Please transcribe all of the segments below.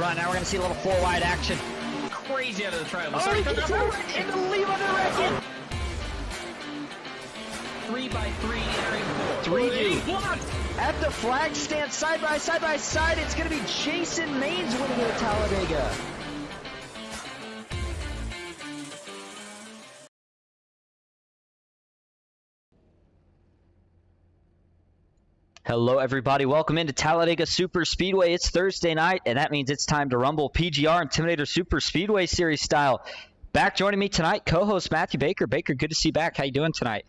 run. Now we're going to see a little four-wide action. Crazy out of the triangle. Oh, he gets in the lead on the record. 3x3 entering four. 3-2. At the flag stand, side by side, it's going to be Jason Maines winning at Talladega. Hello everybody, welcome into Talladega Superspeedway. It's Thursday night, and that means it's time to rumble PGR Intimidator Superspeedway Series style. Back joining me tonight, co-host Matthew Baker. Baker, good to see you back. How you doing tonight?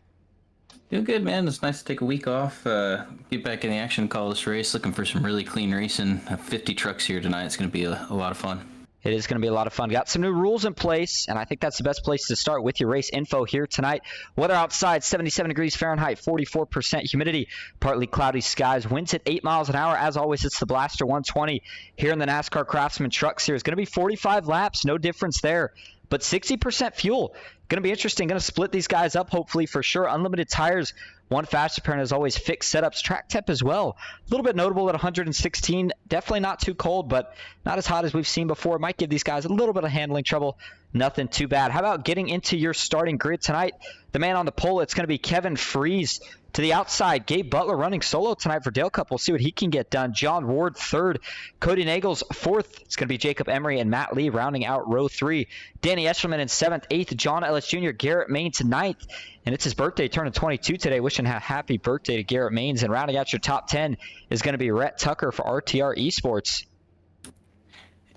Doing good, man. It's nice to take a week off, get back in the action, call this race. Looking for some really clean racing. 50 trucks here tonight. It's going to be a lot of fun. It is going to be a lot of fun. Got some new rules in place, and I think that's the best place to start with your race info here tonight. Weather outside, 77 degrees Fahrenheit, 44% humidity, partly cloudy skies. Winds at 8 miles an hour. As always, it's the Blaster 120 here in the NASCAR Craftsman Truck Series. Going to be 45 laps, no difference there, but 60% fuel. Going to be interesting. Going to split these guys up, hopefully, for sure. Unlimited tires. One faster parent, as always, fixed setups. Track temp as well. A little bit notable at 116. Definitely not too cold, but not as hot as we've seen before. Might give these guys a little bit of handling trouble. Nothing too bad. How about getting into your starting grid tonight? The man on the pole, it's going to be Kevin Freese. To the outside, Gabe Butler running solo tonight for Dale Cup. We'll see what he can get done. John Ward, third. Cody Nagels, fourth. It's going to be Jacob Emery and Matt Lee rounding out row 3. Danny Eshelman in 7th. 8th, John Ellis Jr. Garrett Maines 9th. And it's his birthday, turning 22 today. Wishing a happy birthday to Garrett Maines. And rounding out your top 10 is going to be Rhett Tucker for RTR Esports.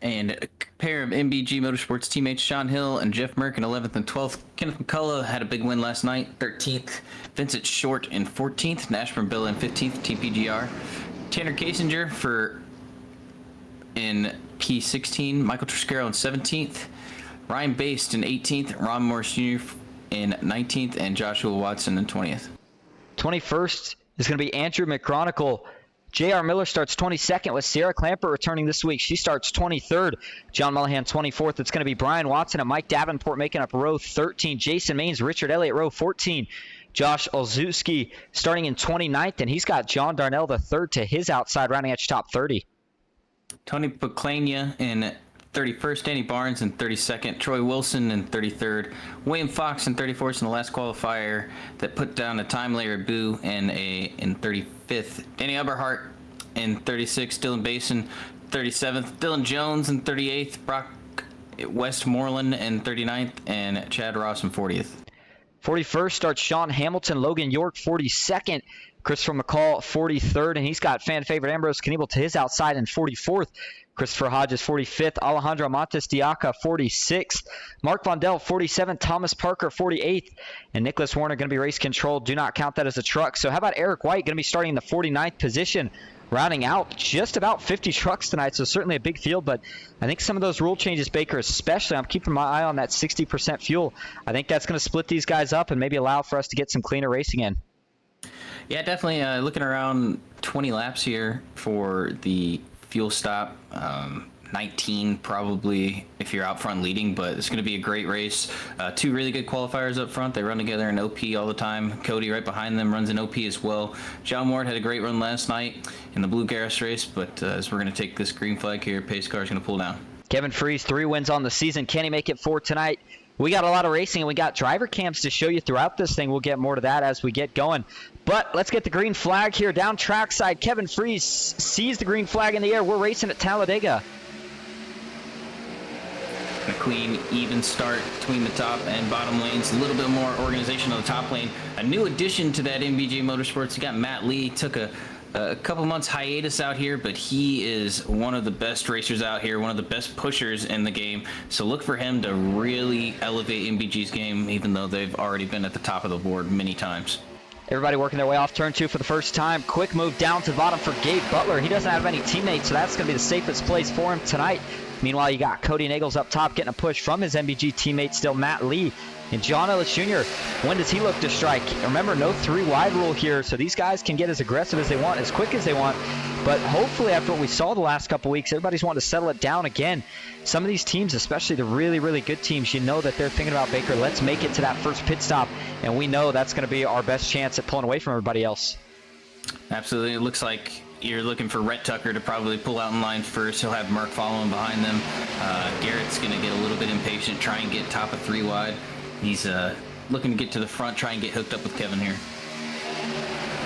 And a pair of MBG Motorsports teammates, Sean Hill and Jeff Merck in 11th and 12th. Kenneth McCullough had a big win last night, 13th. Vincent Short in 14th. Nashburn Bill in 15th, TPGR. Tanner Kasinger in P16. Michael Triscaro in 17th. Ryan Baste in 18th. Ron Morris Jr. in 19th. And Joshua Watson in 20th. 21st is going to be Andrew McChronicle. J.R. Miller starts 22nd with Sierra Clamper returning this week. She starts 23rd. John Mullihan 24th. It's going to be Brian Watson and Mike Davenport making up row 13. Jason Maines, Richard Elliott, row 14. Josh Olszewski starting in 29th, and he's got John Darnell the third to his outside, rounding out your top 30. Tony Paclania in 31st, Danny Barnes in 32nd, Troy Wilson in 33rd, William Fox in 34th in the last qualifier that put down a time Larry Boo in 35th, Danny Eberhardt in 36th, Dylan Basin 37th, Dylan Jones in 38th, Brock Westmoreland in 39th, and Chad Ross in 40th. 41st starts Sean Hamilton, Logan York 42nd, Christopher McCall 43rd, and he's got fan favorite Ambrose Knievel to his outside in 44th. Christopher Hodges 45th, Alejandro Montes Diaca 46th, Mark Vondell 47th, Thomas Parker 48th, and Nicholas Warner going to be race control. Do not count that as a truck. So how about Eric White going to be starting in the 49th position, rounding out just about 50 trucks tonight. So certainly a big field, but I think some of those rule changes, Baker, especially, I'm keeping my eye on that 60% fuel. I think that's going to split these guys up and maybe allow for us to get some cleaner racing in. Yeah, definitely looking around 20 laps here for the fuel stop. 19 probably if you're out front leading, but it's going to be a great race. Two really good qualifiers up front. They run together in OP all the time. Cody right behind them runs in OP as well. John Ward had a great run last night in the Blue Gas race, but as we're going to take this green flag here, pace car is going to pull down. Kevin Freese, 3 wins on the season. Can he make it 4 tonight? We got a lot of racing, and we got driver cams to show you throughout this thing. We'll get more to that as we get going. But let's get the green flag here down trackside. Kevin Freese sees the green flag in the air. We're racing at Talladega. A clean, even start between the top and bottom lanes. A little bit more organization on the top lane. A new addition to that MBJ Motorsports. You got Matt Lee. Took a couple months hiatus out here, but he is one of the best racers out here, one of the best pushers in the game. So look for him to really elevate MBG's game, even though they've already been at the top of the board many times. Everybody working their way off turn 2 for the first time. Quick move down to the bottom for Gabe Butler. He doesn't have any teammates, so that's going to be the safest place for him tonight. Meanwhile, you got Cody Nagels up top getting a push from his MBG teammate still, Matt Lee. And John Ellis Jr., when does he look to strike? Remember, no 3 wide rule here, so these guys can get as aggressive as they want, as quick as they want. But hopefully, after what we saw the last couple weeks, everybody's wanting to settle it down again. Some of these teams, especially the really, really good teams, you know that they're thinking about, Baker, let's make it to that first pit stop. And we know that's going to be our best chance at pulling away from everybody else. Absolutely. It looks like you're looking for Rhett Tucker to probably pull out in line first. He'll have Merck following behind them. Garrett's going to get a little bit impatient, try and get top of 3 wide. He's looking to get to the front, try and get hooked up with Kevin here.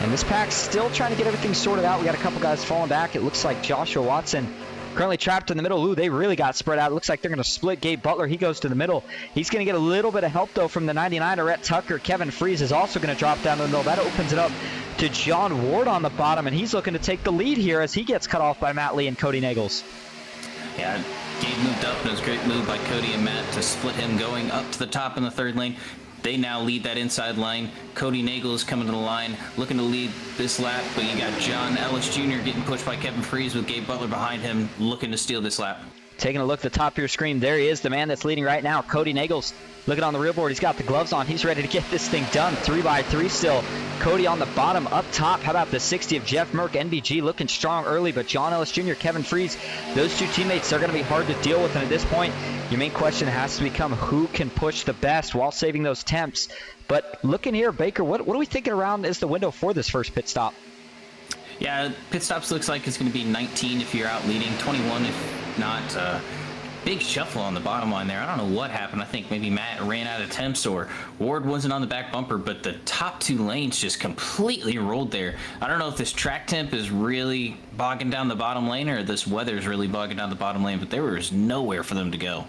And this pack's still trying to get everything sorted out. We got a couple guys falling back. It looks like Joshua Watson currently trapped in the middle. Ooh, they really got spread out. It looks like they're going to split. Gabe Butler, he goes to the middle. He's going to get a little bit of help, though, from the 99, Rhett Tucker. Kevin Freeze is also going to drop down to the middle. That opens it up to John Ward on the bottom, and he's looking to take the lead here as he gets cut off by Matt Lee and Cody Nagels. Yeah, Gabe moved up, and it was a great move by Cody and Matt to split him going up to the top in the 3rd lane. They now lead that inside line. Cody Nagel is coming to the line, looking to lead this lap, but you got John Ellis Jr. getting pushed by Kevin Freeze with Gabe Butler behind him, looking to steal this lap. Taking a look at the top of your screen, there he is, the man that's leading right now, Cody Nagels. Looking on the real board, he's got the gloves on. He's ready to get this thing done. 3x3 still. Cody on the bottom, up top. How about the 60 of Jeff Merck? NBG looking strong early, but John Ellis Jr., Kevin Freeze, those two teammates are going to be hard to deal with. And at this point, your main question has to become who can push the best while saving those temps. But looking here, Baker, what are we thinking around is the window for this first pit stop? Yeah, pit stops looks like it's going to be 19 if you're out leading, 21 if not. Big shuffle on the bottom line there. I don't know what happened. I think maybe Matt ran out of temps or Ward wasn't on the back bumper, but the top 2 lanes just completely rolled there. I don't know if this track temp is really bogging down the bottom lane or this weather is really bogging down the bottom lane, but there was nowhere for them to go.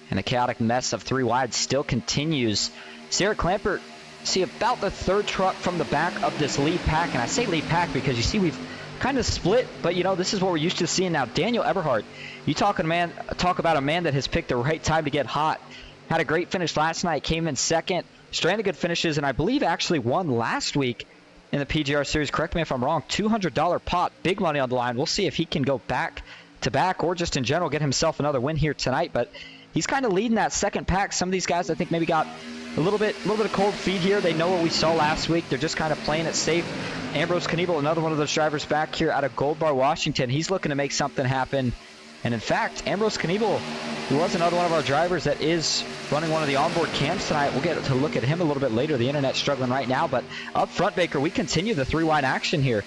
And the chaotic mess of 3 wide still continues. Sarah Clampert, see about the 3rd truck from the back of this lead pack, and I say lead pack because you see we've kind of split, but you know, this is what we're used to seeing now. Daniel Eberhardt, you talk about a man that has picked the right time to get hot. Had a great finish last night, came in 2nd, stranded good finishes, and I believe actually won last week in the PGR Series. Correct me if I'm wrong. $200 pot, big money on the line. We'll see if he can go back to back or just in general get himself another win here tonight, but he's kind of leading that 2nd pack. Some of these guys I think maybe got a little bit of cold feet here. They know what we saw last week. They're just kind of playing it safe. Ambrose Knievel, another one of those drivers back here out of Gold Bar, Washington. He's looking to make something happen. And in fact, Ambrose Knievel, who was another one of our drivers that is running one of the onboard cams tonight. We'll get to look at him a little bit later. The internet's struggling right now. But up front, Baker, we continue the 3-wide action here.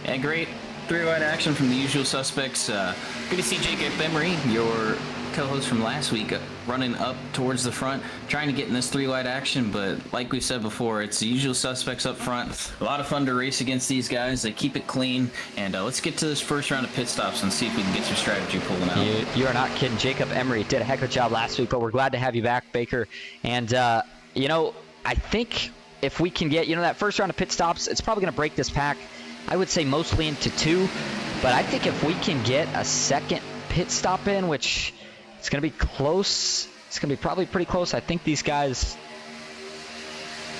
And great 3-wide action from the usual suspects. Good to see Jacob Emery, your co-host from last week, running up towards the front, trying to get in this 3-wide action, but like we said before, it's the usual suspects up front. A lot of fun to race against these guys. They keep it clean, and let's get to this first round of pit stops and see if we can get some strategy pulling out. You are not kidding. Jacob Emery did a heck of a job last week, but we're glad to have you back, Baker. And, you know, I think if we can get, that first round of pit stops, it's probably going to break this pack, I would say mostly into 2, but I think if we can get a 2nd pit stop in, which it's going to be close. It's going to be probably pretty close. I think these guys,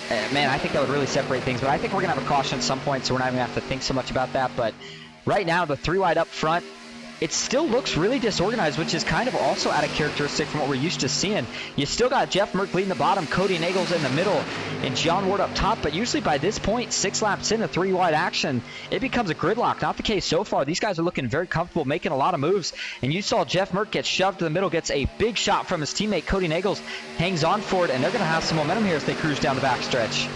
man, I think that would really separate things. But I think we're going to have a caution at some point, so we're not even going to have to think so much about that. But right now, the 3-wide up front, it still looks really disorganized, which is kind of also out of characteristic from what we're used to seeing. You still got Jeff Merck leading the bottom, Cody Nagels in the middle, and John Ward up top. But usually by this point, 6 laps into 3-wide action, it becomes a gridlock. Not the case so far. These guys are looking very comfortable, making a lot of moves. And you saw Jeff Merck get shoved to the middle, gets a big shot from his teammate Cody Nagels, hangs on for it, and they're going to have some momentum here as they cruise down the backstretch.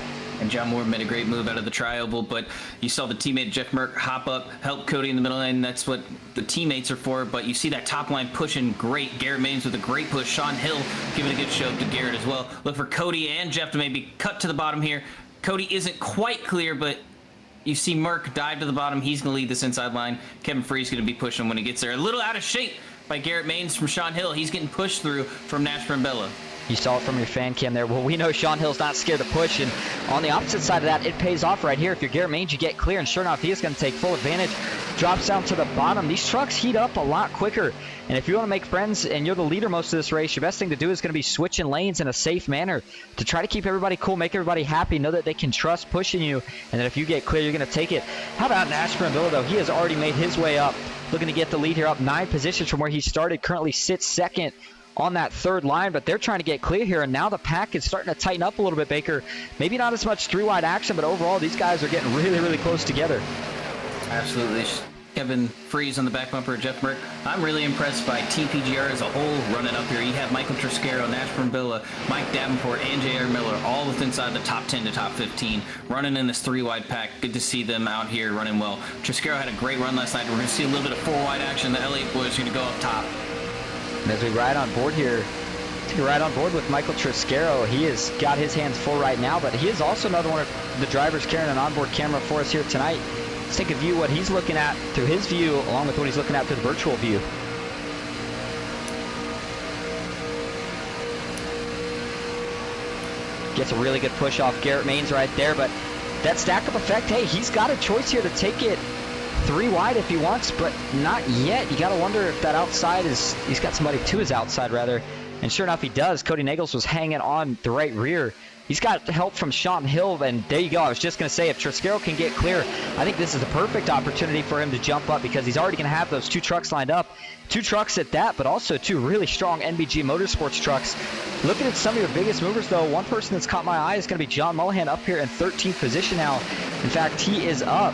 And John Moore made a great move out of the tri-oval, but you saw the teammate Jeff Merck hop up, help Cody in the middle lane. That's what the teammates are for, but you see that top line pushing great. Garrett Maines with a great push. Sean Hill giving a good shove to Garrett as well. Look for Cody and Jeff to maybe cut to the bottom here. Cody isn't quite clear, but you see Merck dive to the bottom. He's going to lead this inside line. Kevin Freeze going to be pushing when he gets there. A little out of shape by Garrett Maines from Sean Hill. He's getting pushed through from NASCAR Bella. You saw it from your fan cam there. Well, we know Sean Hill's not scared to push, and on the opposite side of that, it pays off right here. If you're Garrett Maines, you get clear, and sure enough, he is going to take full advantage. Drops down to the bottom. These trucks heat up a lot quicker, and if you want to make friends and you're the leader most of this race, your best thing to do is going to be switching lanes in a safe manner to try to keep everybody cool, make everybody happy, know that they can trust pushing you, and that if you get clear, you're going to take it. How about NASCAR Bella, though? He has already made his way up, looking to get the lead here, up 9 positions from where he started, currently sits 2nd on that 3rd line, but they're trying to get clear here, and now the pack is starting to tighten up a little bit, Baker. Maybe not as much 3-wide action, but overall, these guys are getting really, really close together. Absolutely. Kevin Freeze on the back bumper, Jeff Merck. I'm really impressed by Team PGR as a whole running up here. You have Michael Triscaro, Nashville Billa, Mike Davenport, and J.R. Miller all within inside the top 10 to top 15, running in this 3-wide pack. Good to see them out here running well. Triscaro had a great run last night. We're going to see a little bit of 4-wide action. The LA boys are going to go up top. And as we ride on board here, to ride on board with Michael Triscaro, he has got his hands full right now, but he is also another one of the drivers carrying an onboard camera for us here tonight. Let's take a view what he's looking at through his view, along with what he's looking at through the virtual view. Gets a really good push off Garrett Maines right there, but that stack-up effect, hey, he's got a choice here to take it 3 wide if he wants, but not yet. You got to wonder if that outside is, he's got somebody to his outside rather. And sure enough, he does. Cody Nagels was hanging on the right rear. He's got help from Sean Hill, and there you go. I was just going to say, if Triscaro can get clear, I think this is a perfect opportunity for him to jump up because he's already going to have those 2 trucks lined up. 2 trucks at that, but also 2 really strong NBG Motorsports trucks. Looking at some of your biggest movers, though, one person that's caught my eye is going to be John Mullihan up here in 13th position now. In fact, he is up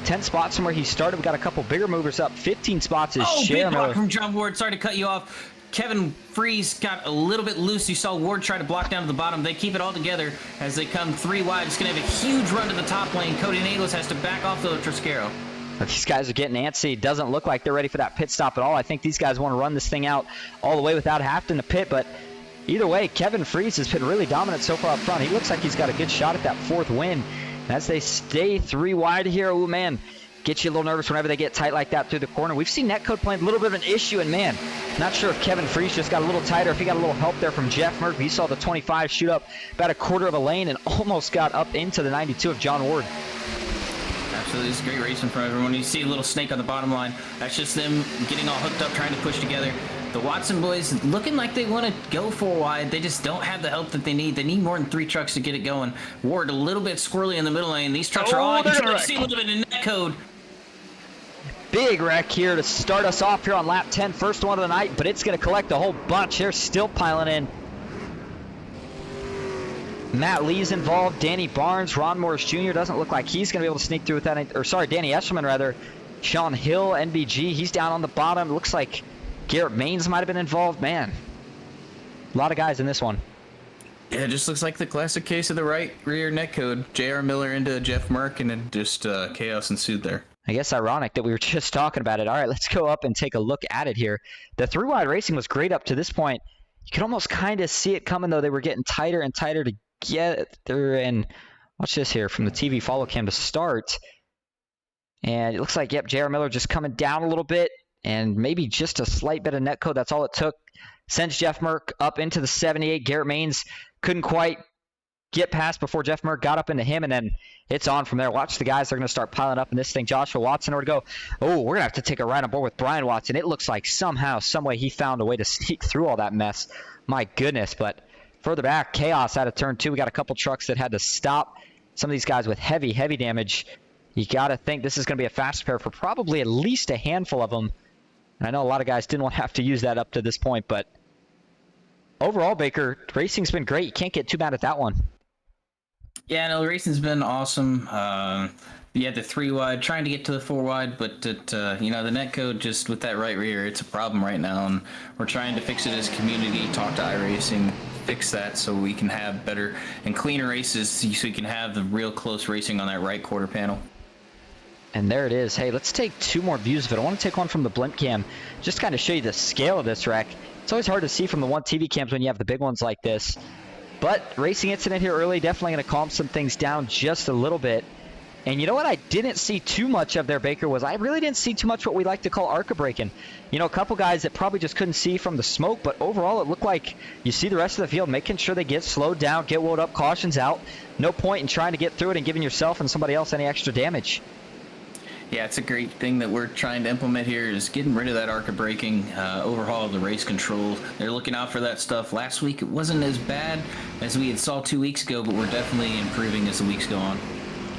10 spots from where he started. We've got a couple bigger movers up. 15 spots is Big block from John Ward. Sorry to cut you off. Kevin Freeze got a little bit loose. You saw Ward try to block down to the bottom. They keep it all together as they come 3 wide. It's going to have a huge run to the top lane. Cody Nagels has to back off though, Triscaro. These guys are getting antsy. It doesn't look like they're ready for that pit stop at all. I think these guys want to run this thing out all the way without having to pit, but either way, Kevin Freeze has been really dominant so far up front. He looks like he's got a good shot at that 4th win. And as they stay 3 wide here, oh man, get you a little nervous whenever they get tight like that through the corner. We've seen netcode playing a little bit of an issue, and man, not sure if Kevin Freeze just got a little tighter, if he got a little help there from Jeff Murphy. He saw the 25 shoot up about a quarter of a lane and almost got up into the 92 of John Ward. Absolutely, it's great racing for everyone. You see a little snake on the bottom line. That's just them getting all hooked up, trying to push together. The Watson boys looking like they want to go 4 wide. They just don't have the help that they need. They need more than 3 trucks to get it going. Ward a little bit squirrely in the middle lane. These trucks are all you see a little bit of netcode. Big wreck here to start us off here on lap 10. First one of the night, but it's going to collect a whole bunch. They're still piling in. Matt Lee's involved. Danny Barnes, Ron Morris Jr. doesn't look like he's going to be able to sneak through with that. Or sorry, Danny Eshelman rather. Sean Hill, NBG, he's down on the bottom. Looks like Garrett Maines might have been involved. Man, a lot of guys in this one. Yeah, it just looks like the classic case of the right rear netcode. J.R. Miller into Jeff Merck, and then just chaos ensued there. I guess ironic that we were just talking about it. All right, let's go up and take a look at it here. The 3-wide racing was great up to this point. You could almost kind of see it coming, though. They were getting tighter and tighter to get there. And watch this here from the TV follow cam to start. And it looks like, yep, J.R. Miller just coming down a little bit. And maybe just a slight bit of netcode. That's all it took. Sends Jeff Merck up into the 78. Garrett Maines couldn't quite get past before Jeff Merck got up into him, and then it's on from there. Watch the guys. They're going to start piling up in this thing. Joshua Watson, where to go? Oh, we're going to have to take a ride on board with Brian Watson. It looks like somehow, some way he found a way to sneak through all that mess. My goodness. But further back, chaos out of turn 2. We got a couple trucks that had to stop. Some of these guys with heavy, heavy damage. You got to think this is going to be a fast pair for probably at least a handful of them. And I know a lot of guys didn't want to have to use that up to this point, but overall, Baker, racing's been great. You can't get too mad at that one. Yeah, no, the racing's been awesome. You had the 3-wide, trying to get to the 4-wide, but the netcode just with that right rear, it's a problem right now, and we're trying to fix it as a community. Talk to iRacing, fix that so we can have better and cleaner races, so we can have the real close racing on that right quarter panel. And there it is. Hey, let's take 2 more views of it. I want to take one from the blimp cam, just kind of show you the scale of this wreck. It's always hard to see from the one TV cams when you have the big ones like this. But racing incident here early, definitely going to calm some things down just a little bit. And you know what I didn't see too much of there, Baker, was I really didn't see too much what we like to call ARCA braking. You know, a couple guys that probably just couldn't see from the smoke, but overall it looked like you see the rest of the field making sure they get slowed down, get wound up, cautions out. No point in trying to get through it and giving yourself and somebody else any extra damage. Yeah, it's a great thing that we're trying to implement here is getting rid of that ARCA braking, overhaul the race control. They're looking out for that stuff. Last week it wasn't as bad as we had saw 2 weeks ago, but we're definitely improving as the weeks go on.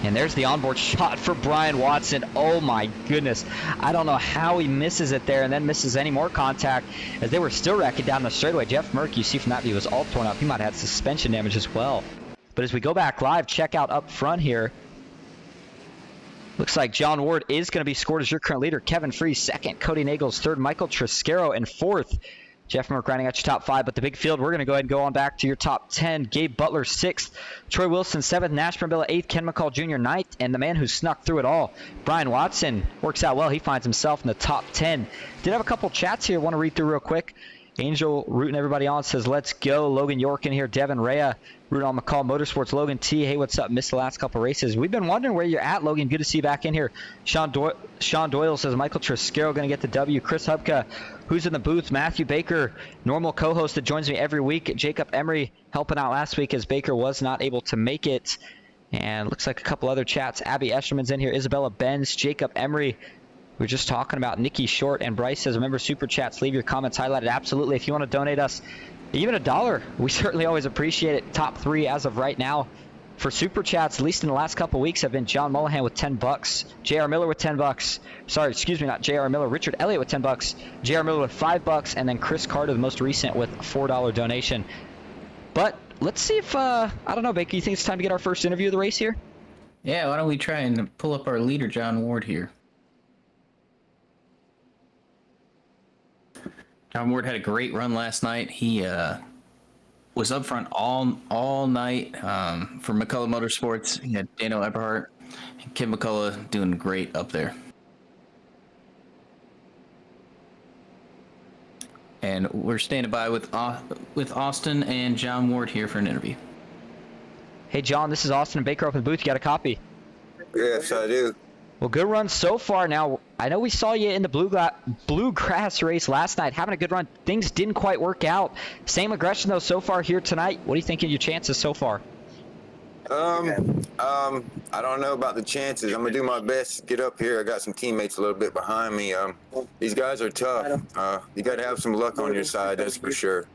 And there's the onboard shot for Brian Watson. Oh my goodness. I don't know how he misses it there and then misses any more contact as they were still wrecking down the straightaway. Jeff Merck, you see from that view, was all torn up. He might have had suspension damage as well. But as we go back live, check out up front here. Looks like John Ward is going to be scored as your current leader. Kevin Freese second. Cody Nagels third. Michael Triscaro in fourth. Jeff Merck rounding out your top 5, but the big field, we're going to go ahead and go on back to your top 10. Gabe Butler 6th. Troy Wilson 7th. Nash Brambilla 8th. Ken McCall Jr. 9th. And the man who snuck through it all, Brian Watson, works out well. He finds himself in the top 10. Did have a couple chats here. Want to read through real quick. Angel rooting everybody on, says, let's go. Logan York in here. Devin Rea rooting on McCall Motorsports. Logan T, hey, what's up? Missed the last couple races. We've been wondering where you're at, Logan. Good to see you back in here. Sean Doyle says, Michael Triscaro going to get the W. Chris Hubka, who's in the booth? Matthew Baker, normal co-host that joins me every week. Jacob Emery helping out last week as Baker was not able to make it. And looks like a couple other chats. Abby Esterman's in here. Isabella Benz, Jacob Emery. We were just talking about Nikki Short, and Bryce says, remember super chats, leave your comments highlighted. Absolutely. If you want to donate us even $1, we certainly always appreciate it. Top 3 as of right now for super chats, at least in the last couple weeks, have been John Mullahan with $10, J.R. Miller with $10. Sorry, excuse me, not J.R. Miller. Richard Elliott with $10, J.R. Miller with $5, and then Chris Carter, the most recent, with a $4 donation. But let's see if, I don't know, Baker, you think it's time to get our first interview of the race here? Yeah, why don't we try and pull up our leader, John Ward, here. John Ward had a great run last night. He was up front all night for McCullough Motorsports. He had Dano Eberhardt and Kim McCullough doing great up there. And we're standing by with Austin and John Ward here for an interview. Hey, John, this is Austin and Baker up in the booth. You got a copy? Yes, I do. Well, good run so far. Now, I know we saw you in the bluegrass race last night, having a good run. Things didn't quite work out. Same aggression, though, so far here tonight. What do you think of your chances so far? I don't know about the chances. I'm going to do my best to get up here. I got some teammates a little bit behind me. These guys are tough. You got to have some luck on your side, that's for sure.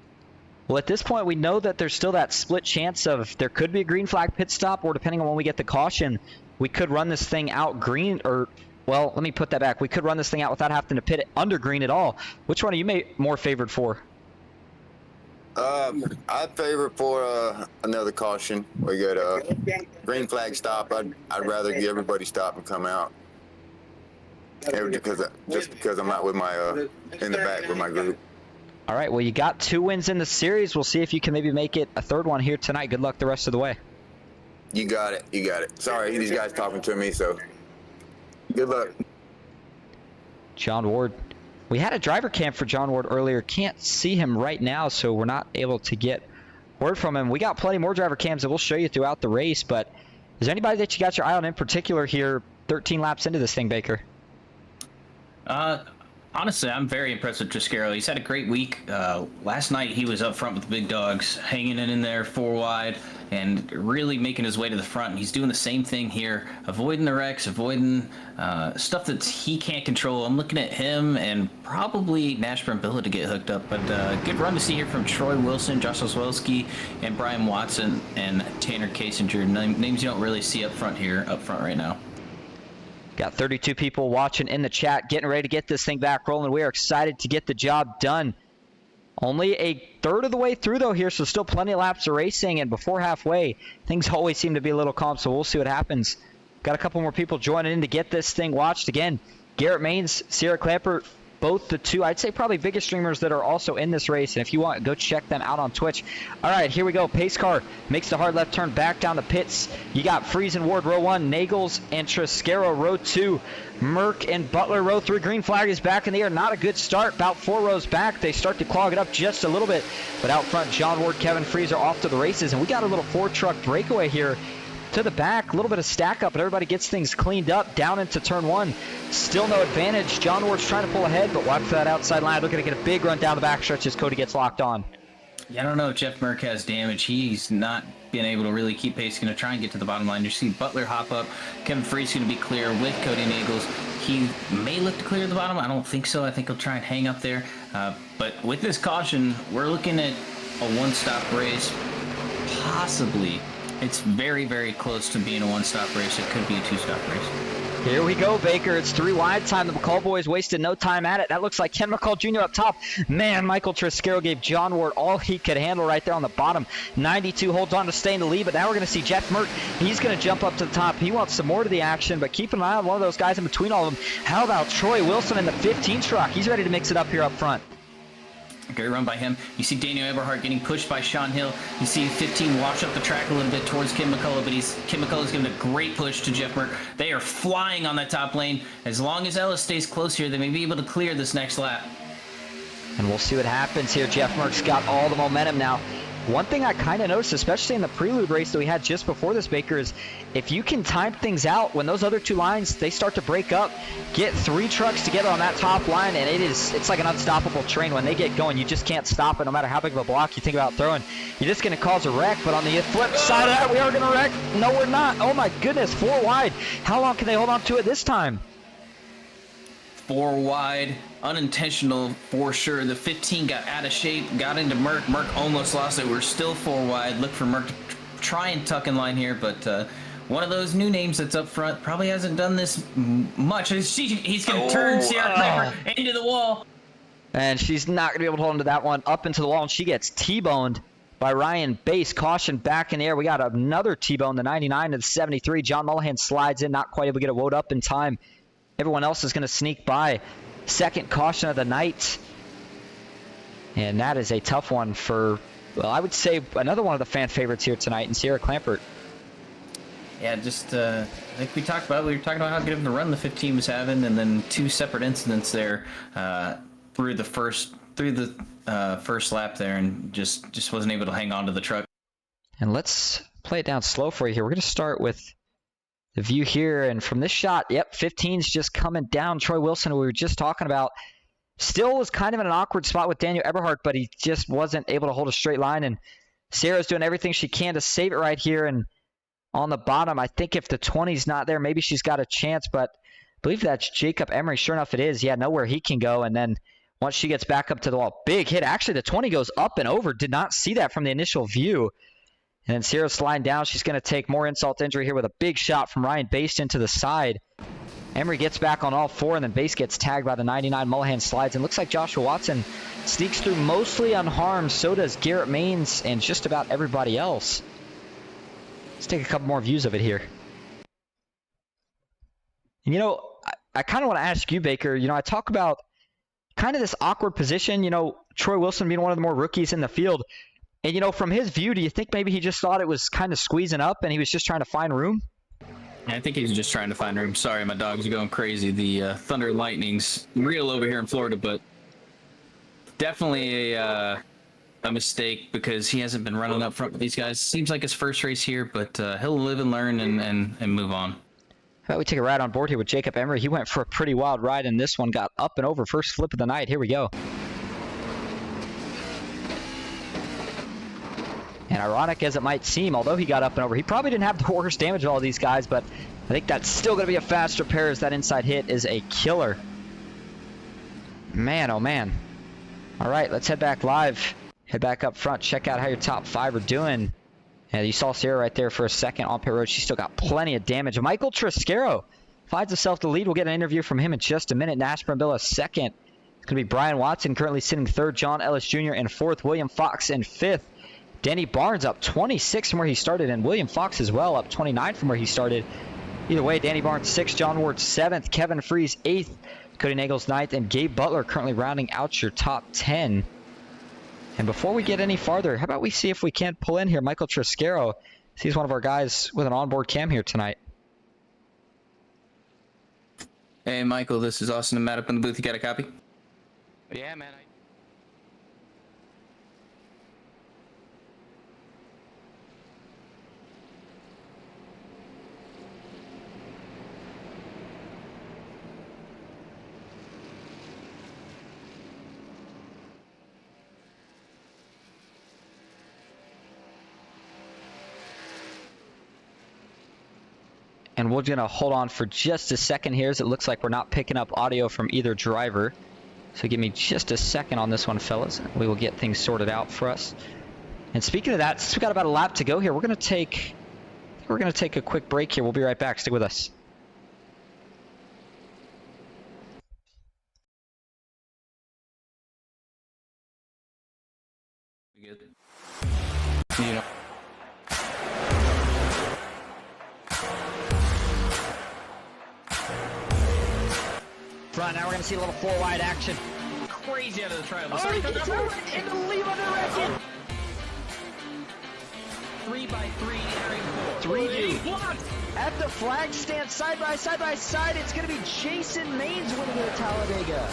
Well, at this point, we know that there's still that split chance of there could be a green flag pit stop, or depending on when we get the caution, we could run this thing out green, or, well, let me put that back. We could run this thing out without having to pit it under green at all. Which one are you more favored for? I'd favor for another caution. We got a green flag stop. I'd rather get everybody stop and come out. Just because I'm out with my in the back with my group. All right, well, you got 2 wins in the series. We'll see if you can maybe make it a 3rd one here tonight. Good luck the rest of the way. You got it. You got it. Sorry, these guys talking to me, so good luck. John Ward. We had a driver cam for John Ward earlier. Can't see him right now, so we're not able to get word from him. We got plenty more driver cams that we'll show you throughout the race, but is there anybody that you got your eye on in particular here 13 laps into this thing, Baker? Honestly, I'm very impressed with Triscaro. He's had a great week. Last night, he was up front with the big dogs, hanging it in there 4 wide, and really making his way to the front. And he's doing the same thing here, avoiding the wrecks, avoiding stuff that he can't control. I'm looking at him and probably Nash Brambilla to get hooked up. But good run to see here from Troy Wilson, Josh Oswelski, and Brian Watson, and Tanner Kasinger. Names you don't really see up front right now. Got 32 people watching in the chat, getting ready to get this thing back rolling. We are excited to get the job done. Only a third of the way through, though, here, so still plenty of laps of racing. And before halfway, things always seem to be a little calm, so we'll see what happens. Got a couple more people joining in to get this thing watched. Again, Garrett Maines, Sierra Clamper, both the two, I'd say probably biggest streamers that are also in this race. And if you want, go check them out on Twitch. All right, here we go. Pace car makes the hard left turn back down the pits. You got Freese and Ward row 1, Nagels and Triscaro row 2, Merck and Butler row 3. Green flag is back in the air. Not a good start. About 4 rows back. They start to clog it up just a little bit. But out front, John Ward, Kevin Freese are off to the races. And we got a little 4-truck breakaway here to the back, a little bit of stack up, but everybody gets things cleaned up down into turn 1. Still no advantage. John Ward's trying to pull ahead, but watch for that outside line. Looking to get a big run down the backstretch as Cody gets locked on. Yeah, I don't know if Jeff Merck has damage. He's not been able to really keep pace. Going to try and get to the bottom line. You see Butler hop up. Kevin Freese going to be clear with Cody Nagels. He may look to clear the bottom. I don't think so. I think he'll try and hang up there. But with this caution, we're looking at a one-stop race, possibly. It's very, very close to being a one-stop race. It could be a two-stop race. Here we go, Baker. It's 3 wide time. The McCall boys wasted no time at it. That looks like Ken McCall Jr. up top. Man, Michael Triscaro gave John Ward all he could handle right there on the bottom. 92 holds on to stay in the lead, but now we're going to see Jeff Merck. He's going to jump up to the top. He wants some more to the action, but keep an eye on one of those guys in between all of them. How about Troy Wilson in the 15 truck? He's ready to mix it up here up front. Great run by him. You see Daniel Eberhardt getting pushed by Sean Hill. You see 15 wash up the track a little bit towards Kim McCullough, but Kim McCullough's giving a great push to Jeff Merck. They are flying on that top lane. As long as Ellis stays close here, they may be able to clear this next lap. And we'll see what happens here. Jeff Merck's got all the momentum now. One thing I kind of noticed, especially in the prelude race that we had just before this, Baker, is if you can time things out, when those other 2 lines, they start to break up, get 3 trucks together on that top line, and it's like an unstoppable train. When they get going, you just can't stop it no matter how big of a block you think about throwing. You're just going to cause a wreck, but on the flip side of that, we are going to wreck. No, we're not. Oh, my goodness, 4 wide. How long can they hold on to it this time? 4 wide, unintentional for sure. The 15 got out of shape, got into Merck. Merck almost lost it. We're still 4 wide. Look for Merck to try and tuck in line here, but one of those new names that's up front probably hasn't done this much. He's going to turn Sierra Piper into the wall. And she's not going to be able to hold on to that one up into the wall, and she gets T-boned by Ryan Bass. Caution back in the air. We got another T-bone, the 99 to the 73. John Mullahan slides in, not quite able to get it woed up in time. Everyone else is going to sneak by. Second caution of the night. And that is a tough one for, well, I would say another one of the fan favorites here tonight in Sierra Clampert. Yeah, just like we were talking about how good of a run the 15 was having, and then 2 separate incidents there through the first lap there, and just wasn't able to hang on to the truck. And let's play it down slow for you here. We're going to start with the view here, and from this shot, yep, 15's just coming down. Troy Wilson, who we were just talking about, still was kind of in an awkward spot with Daniel Eberhardt, but he just wasn't able to hold a straight line, and Sarah's doing everything she can to save it right here. And on the bottom, I think if the 20's not there, maybe she's got a chance, but I believe that's Jacob Emery. Sure enough, it is. Yeah, nowhere he can go, and then once she gets back up to the wall, big hit. Actually, the 20 goes up and over. Did not see that from the initial view. And then Sierra's sliding down. She's going to take more insult to injury here with a big shot from Ryan Bass into the side. Emery gets back on all 4, and then Bass gets tagged by the 99. Mullahan slides, and looks like Joshua Watson sneaks through mostly unharmed. So does Garrett Maines and just about everybody else. Let's take a couple more views of it here. And, I kind of want to ask you, Baker, I talk about kind of this awkward position, Troy Wilson being one of the more rookies in the field. And, from his view, do you think maybe he just thought it was kind of squeezing up and he was just trying to find room? I think he's just trying to find room. Sorry, my dogs are going crazy. The thunder and lightning's real over here in Florida, but definitely a mistake because he hasn't been running up front with these guys. Seems like his first race here, but he'll live and learn and move on. How about we take a ride on board here with Jacob Emery? He went for a pretty wild ride, and this one got up and over. First flip of the night. Here we go. And ironic as it might seem, although he got up and over, he probably didn't have the worst damage of all these guys, but I think that's still going to be a fast repair as that inside hit is a killer. Man, oh man. All right, let's head back live. Head back up front, check out how your top 5 are doing. And you saw Sierra right there for a second on pit road. She's still got plenty of damage. Michael Triscaro finds himself the lead. We'll get an interview from him in just a minute. Nashville Bill second. It's going to be Brian Watson currently sitting 3rd. John Ellis Jr. in 4th. William Fox in 5th. Danny Barnes up 26 from where he started, and William Fox as well up 29 from where he started. Either way, Danny Barnes 6th, John Ward 7th, Kevin Freeze 8th, Cody Nagels 9th, and Gabe Butler currently rounding out your top 10. And before we get any farther, how about we see if we can't pull in here Michael Triscaro. He's one of our guys with an onboard cam here tonight. Hey, Michael, this is Austin and Matt up in the booth. You got a copy? Yeah, man. And we're going to hold on for just a second here as it looks like we're not picking up audio from either driver. So give me just a second on this one, fellas. We will get things sorted out for us. And speaking of that, since we've got about a lap to go here, we're going to take a quick break here. We'll be right back. Stick with us. You know. Front, now we're going to see a little four wide action. Crazy out of the trail. Oh, he gets in the lead on the wreck. 3 by 3, entering 4. 3 deep. At the flag stand, side by side, it's going to be Jason Maines winning at Talladega.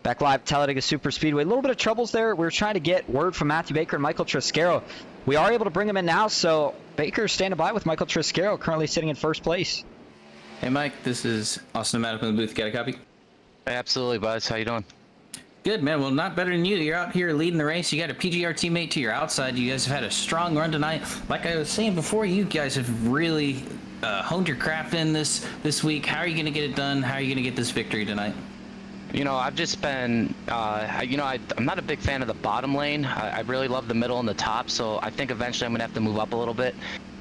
Back live at Talladega Superspeedway. A little bit of troubles there. We were trying to get word from Matthew Baker and Michael Triscaro. We are able to bring them in now, so Baker's standing by with Michael Triscaro, currently sitting in first place. Hey, Mike, this is Austin Maddox in the booth. Got a copy? Absolutely, Buzz. How you doing? Good, man. Well, not better than you. You're out here leading the race. You got a PGR teammate to your outside. You guys have had a strong run tonight. Like I was saying before, you guys have really honed your craft in this week. How are you going to get it done? How are you going to get this victory tonight? You know, I've just been, I'm not a big fan of the bottom lane. I really love the middle and the top, so I think eventually I'm going to have to move up a little bit.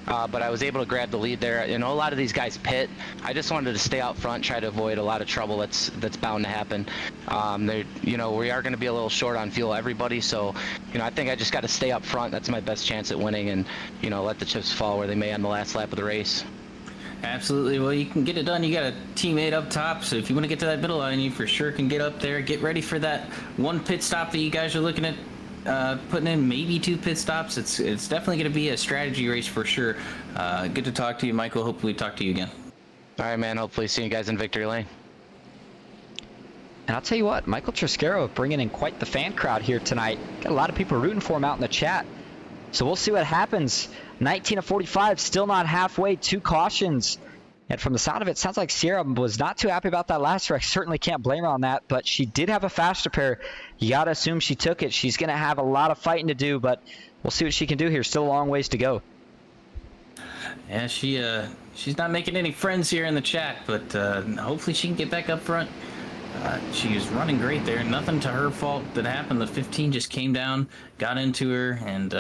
But I was able to grab the lead there. You know, a lot of these guys pit. I just wanted to stay out front, try to avoid a lot of trouble that's bound to happen. We are going to be a little short on fuel, everybody, so, I think I just got to stay up front. That's my best chance at winning and, let the chips fall where they may on the last lap of the race. Absolutely. Well, you can get it done. You got a teammate up top, so if you want to get to that middle line, you for sure can get up there. Get ready for that one pit stop that you guys are looking at putting in, maybe 2 pit stops. It's definitely going to be a strategy race for sure. Good to talk to you, Michael. Hopefully talk to you again. All right, man. Hopefully see you guys in victory lane. And I'll tell you what, Michael Triscaro bringing in quite the fan crowd here tonight. Got a lot of people rooting for him out in the chat. So we'll see what happens. 19 of 45, still not halfway, 2 cautions. And from the sound of it, sounds like Sierra was not too happy about that last wreck. Certainly can't blame her on that, but she did have a faster pair. You got to assume she took it. She's going to have a lot of fighting to do, but we'll see what she can do here. Still a long ways to go. Yeah, she's not making any friends here in the chat, but hopefully she can get back up front. She was running great there. Nothing to her fault that happened. The 15 just came down, got into her, and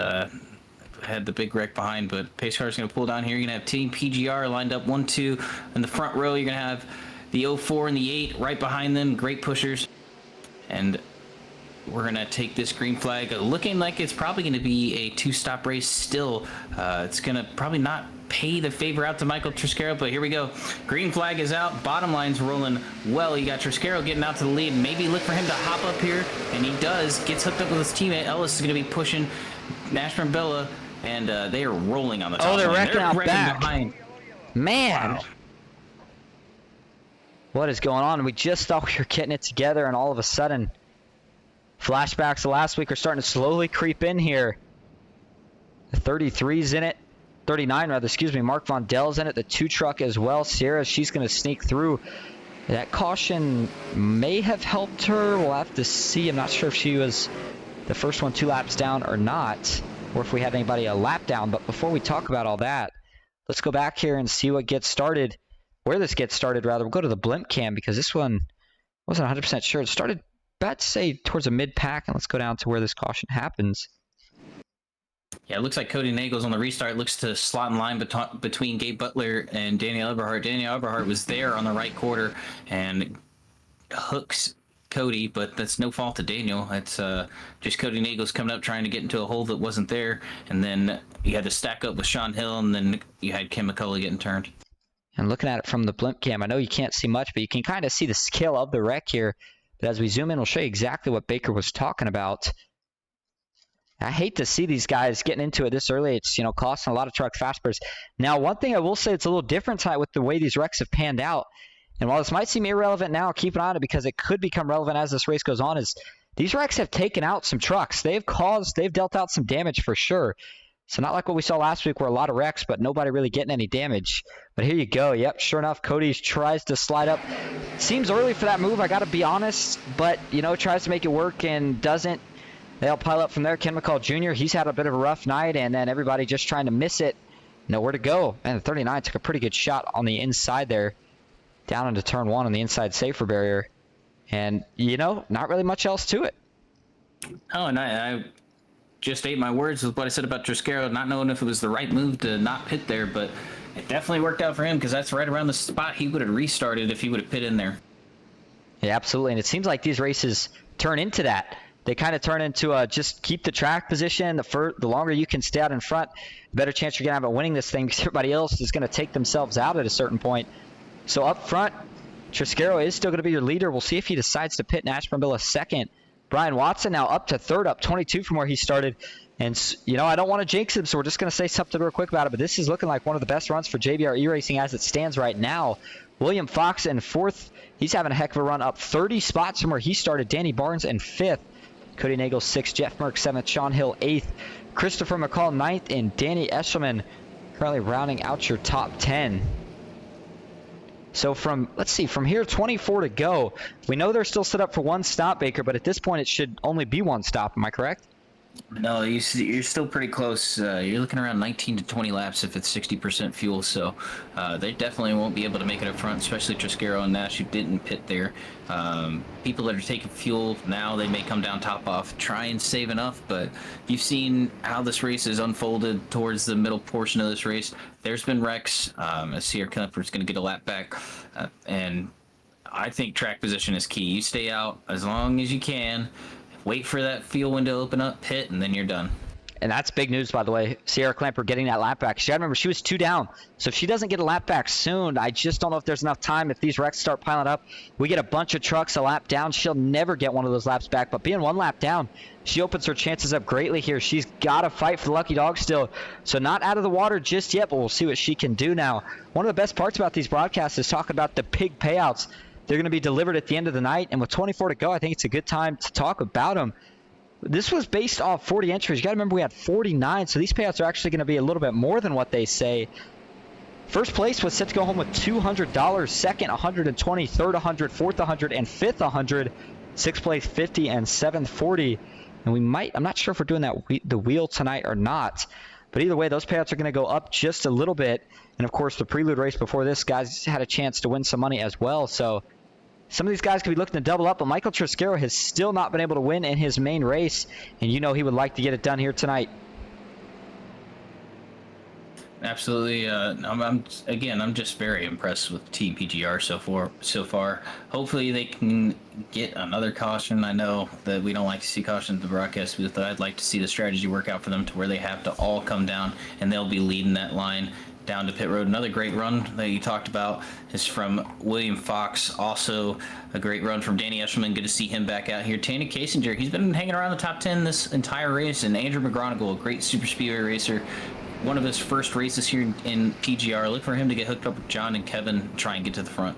had the big wreck behind. But pace car is going to pull down here. You're going to have Team PGR lined up 1-2 in the front row. You're going to have the 04 and the 8 right behind them. Great pushers. And we're going to take this green flag. Looking like it's probably going to be a 2-stop race still. It's going to probably not pay the favor out to Michael Triscaro, but here we go. Green flag is out. Bottom line's rolling well. You got Triscaro getting out to the lead. Maybe look for him to hop up here, and he does. Gets hooked up with his teammate. Ellis is going to be pushing Nashman Bella, and they are rolling on the top. Oh, they're line. wrecking out back. Behind. Man. Wow. What is going on? We just thought we were getting it together, and all of a sudden, flashbacks of last week are starting to slowly creep in here. The 33's in it. 39 rather, excuse me. Mark Von Dell's in it. The 2 truck as well. Sierra, she's going to sneak through. That caution may have helped her. We'll have to see. I'm not sure if she was the first one 2 laps down or not, or if we had anybody a lap down. But before we talk about all that, let's go back here and see what gets started, where this gets started rather. We'll go to the blimp cam because this one wasn't 100% sure. It started, about to say, towards a mid-pack, and let's go down to where this caution happens. Yeah, it looks like Cody Nagels on the restart looks to slot in line between Gabe Butler and Daniel Eberhardt. Daniel Eberhardt was there on the right quarter and hooks Cody, but that's no fault of Daniel. It's just Cody Nagels coming up trying to get into a hole that wasn't there, and then you had to stack up with Sean Hill, and then you had Kim McCullough getting turned. And looking at it from the blimp cam, I know you can't see much, but you can kind of see the scale of the wreck here. But as we zoom in, we'll show you exactly what Baker was talking about. I hate to see these guys getting into it this early. It's, costing a lot of truck fasters. Now, one thing I will say, it's a little different tonight with the way these wrecks have panned out. And while this might seem irrelevant now, keep an eye on it because it could become relevant as this race goes on, is these wrecks have taken out some trucks. They've dealt out some damage for sure. So not like what we saw last week where a lot of wrecks, but nobody really getting any damage. But here you go. Yep, sure enough, Cody tries to slide up. Seems early for that move, I got to be honest. But, tries to make it work and doesn't. They'll pile up from there. Ken McCall Jr., he's had a bit of a rough night, and then everybody just trying to miss it. Nowhere to go. And the 39 took a pretty good shot on the inside there. Down into turn 1 on the inside safer barrier. And, not really much else to it. Oh, and I just ate my words with what I said about Triscaro, not knowing if it was the right move to not pit there, but it definitely worked out for him because that's right around the spot he would have restarted if he would have pit in there. Yeah, absolutely. And it seems like these races turn into that. They kind of turn into just keep the track position. The longer you can stay out in front, the better chance you're going to have of winning this thing because everybody else is going to take themselves out at a certain point. So up front, Triscaro is still going to be your leader. We'll see if he decides to pit Nash Brambilla second. Brian Watson now up to third, up 22 from where he started. And, I don't want to jinx him, so we're just going to say something real quick about it. But this is looking like one of the best runs for JBR E-Racing as it stands right now. William Fox in fourth. He's having a heck of a run, up 30 spots from where he started. Danny Barnes in fifth. Cody Nagel sixth. Jeff Merck seventh. Sean Hill eighth. Christopher McCall ninth. And Danny Eshelman currently rounding out your top 10. So from here, 24 to go. We know they're still set up for one stop, Baker, but at this point it should only be one stop. Am I correct? No, you're still pretty close. You're looking around 19 to 20 laps if it's 60% fuel, so they definitely won't be able to make it up front, especially Triscaro and Nash, who didn't pit there. People that are taking fuel now, they may come down top off, try and save enough, but you've seen how this race has unfolded towards the middle portion of this race. There's been wrecks. Sierra Kemper's going to get a lap back, and I think track position is key. You stay out as long as you can. Wait for that fuel window to open up, pit, and then you're done. And that's big news, by the way. Sierra Clamper getting that lap back. You gotta remember, she was 2 down. So if she doesn't get a lap back soon, I just don't know if there's enough time. If these wrecks start piling up, we get a bunch of trucks a lap down. She'll never get one of those laps back. But being 1 lap down, she opens her chances up greatly here. She's got to fight for the lucky dog still. So not out of the water just yet, but we'll see what she can do now. One of the best parts about these broadcasts is talking about the big payouts. They're going to be delivered at the end of the night. And with 24 to go, I think it's a good time to talk about them. This was based off 40 entries. You got to remember we had 49, so these payouts are actually going to be a little bit more than what they say. First place was set to go home with $200, second $120, third $100, fourth $100, and fifth $100. Sixth place $50 and seventh $40. And I'm not sure if we're doing the wheel tonight or not. But either way, those payouts are going to go up just a little bit. And of course, the prelude race before this, guys had a chance to win some money as well. So some of these guys could be looking to double up, but Michael Triscaro has still not been able to win in his main race, and he would like to get it done here tonight. Absolutely. I'm just very impressed with Team PGR so far. Hopefully they can get another caution. I know that we don't like to see cautions in the broadcast booth, but I'd like to see the strategy work out for them to where they have to all come down, and they'll be leading that line down to pit road. Another great run that you talked about is from William Fox. Also a great run from Danny Eshelman. Good to see him back out here. Tanner Kasinger, he's been hanging around the top 10 this entire race. And Andrew McGronigal, a great super speedway racer. One of his first races here in PGR. Look for him to get hooked up with John and Kevin and try and get to the front.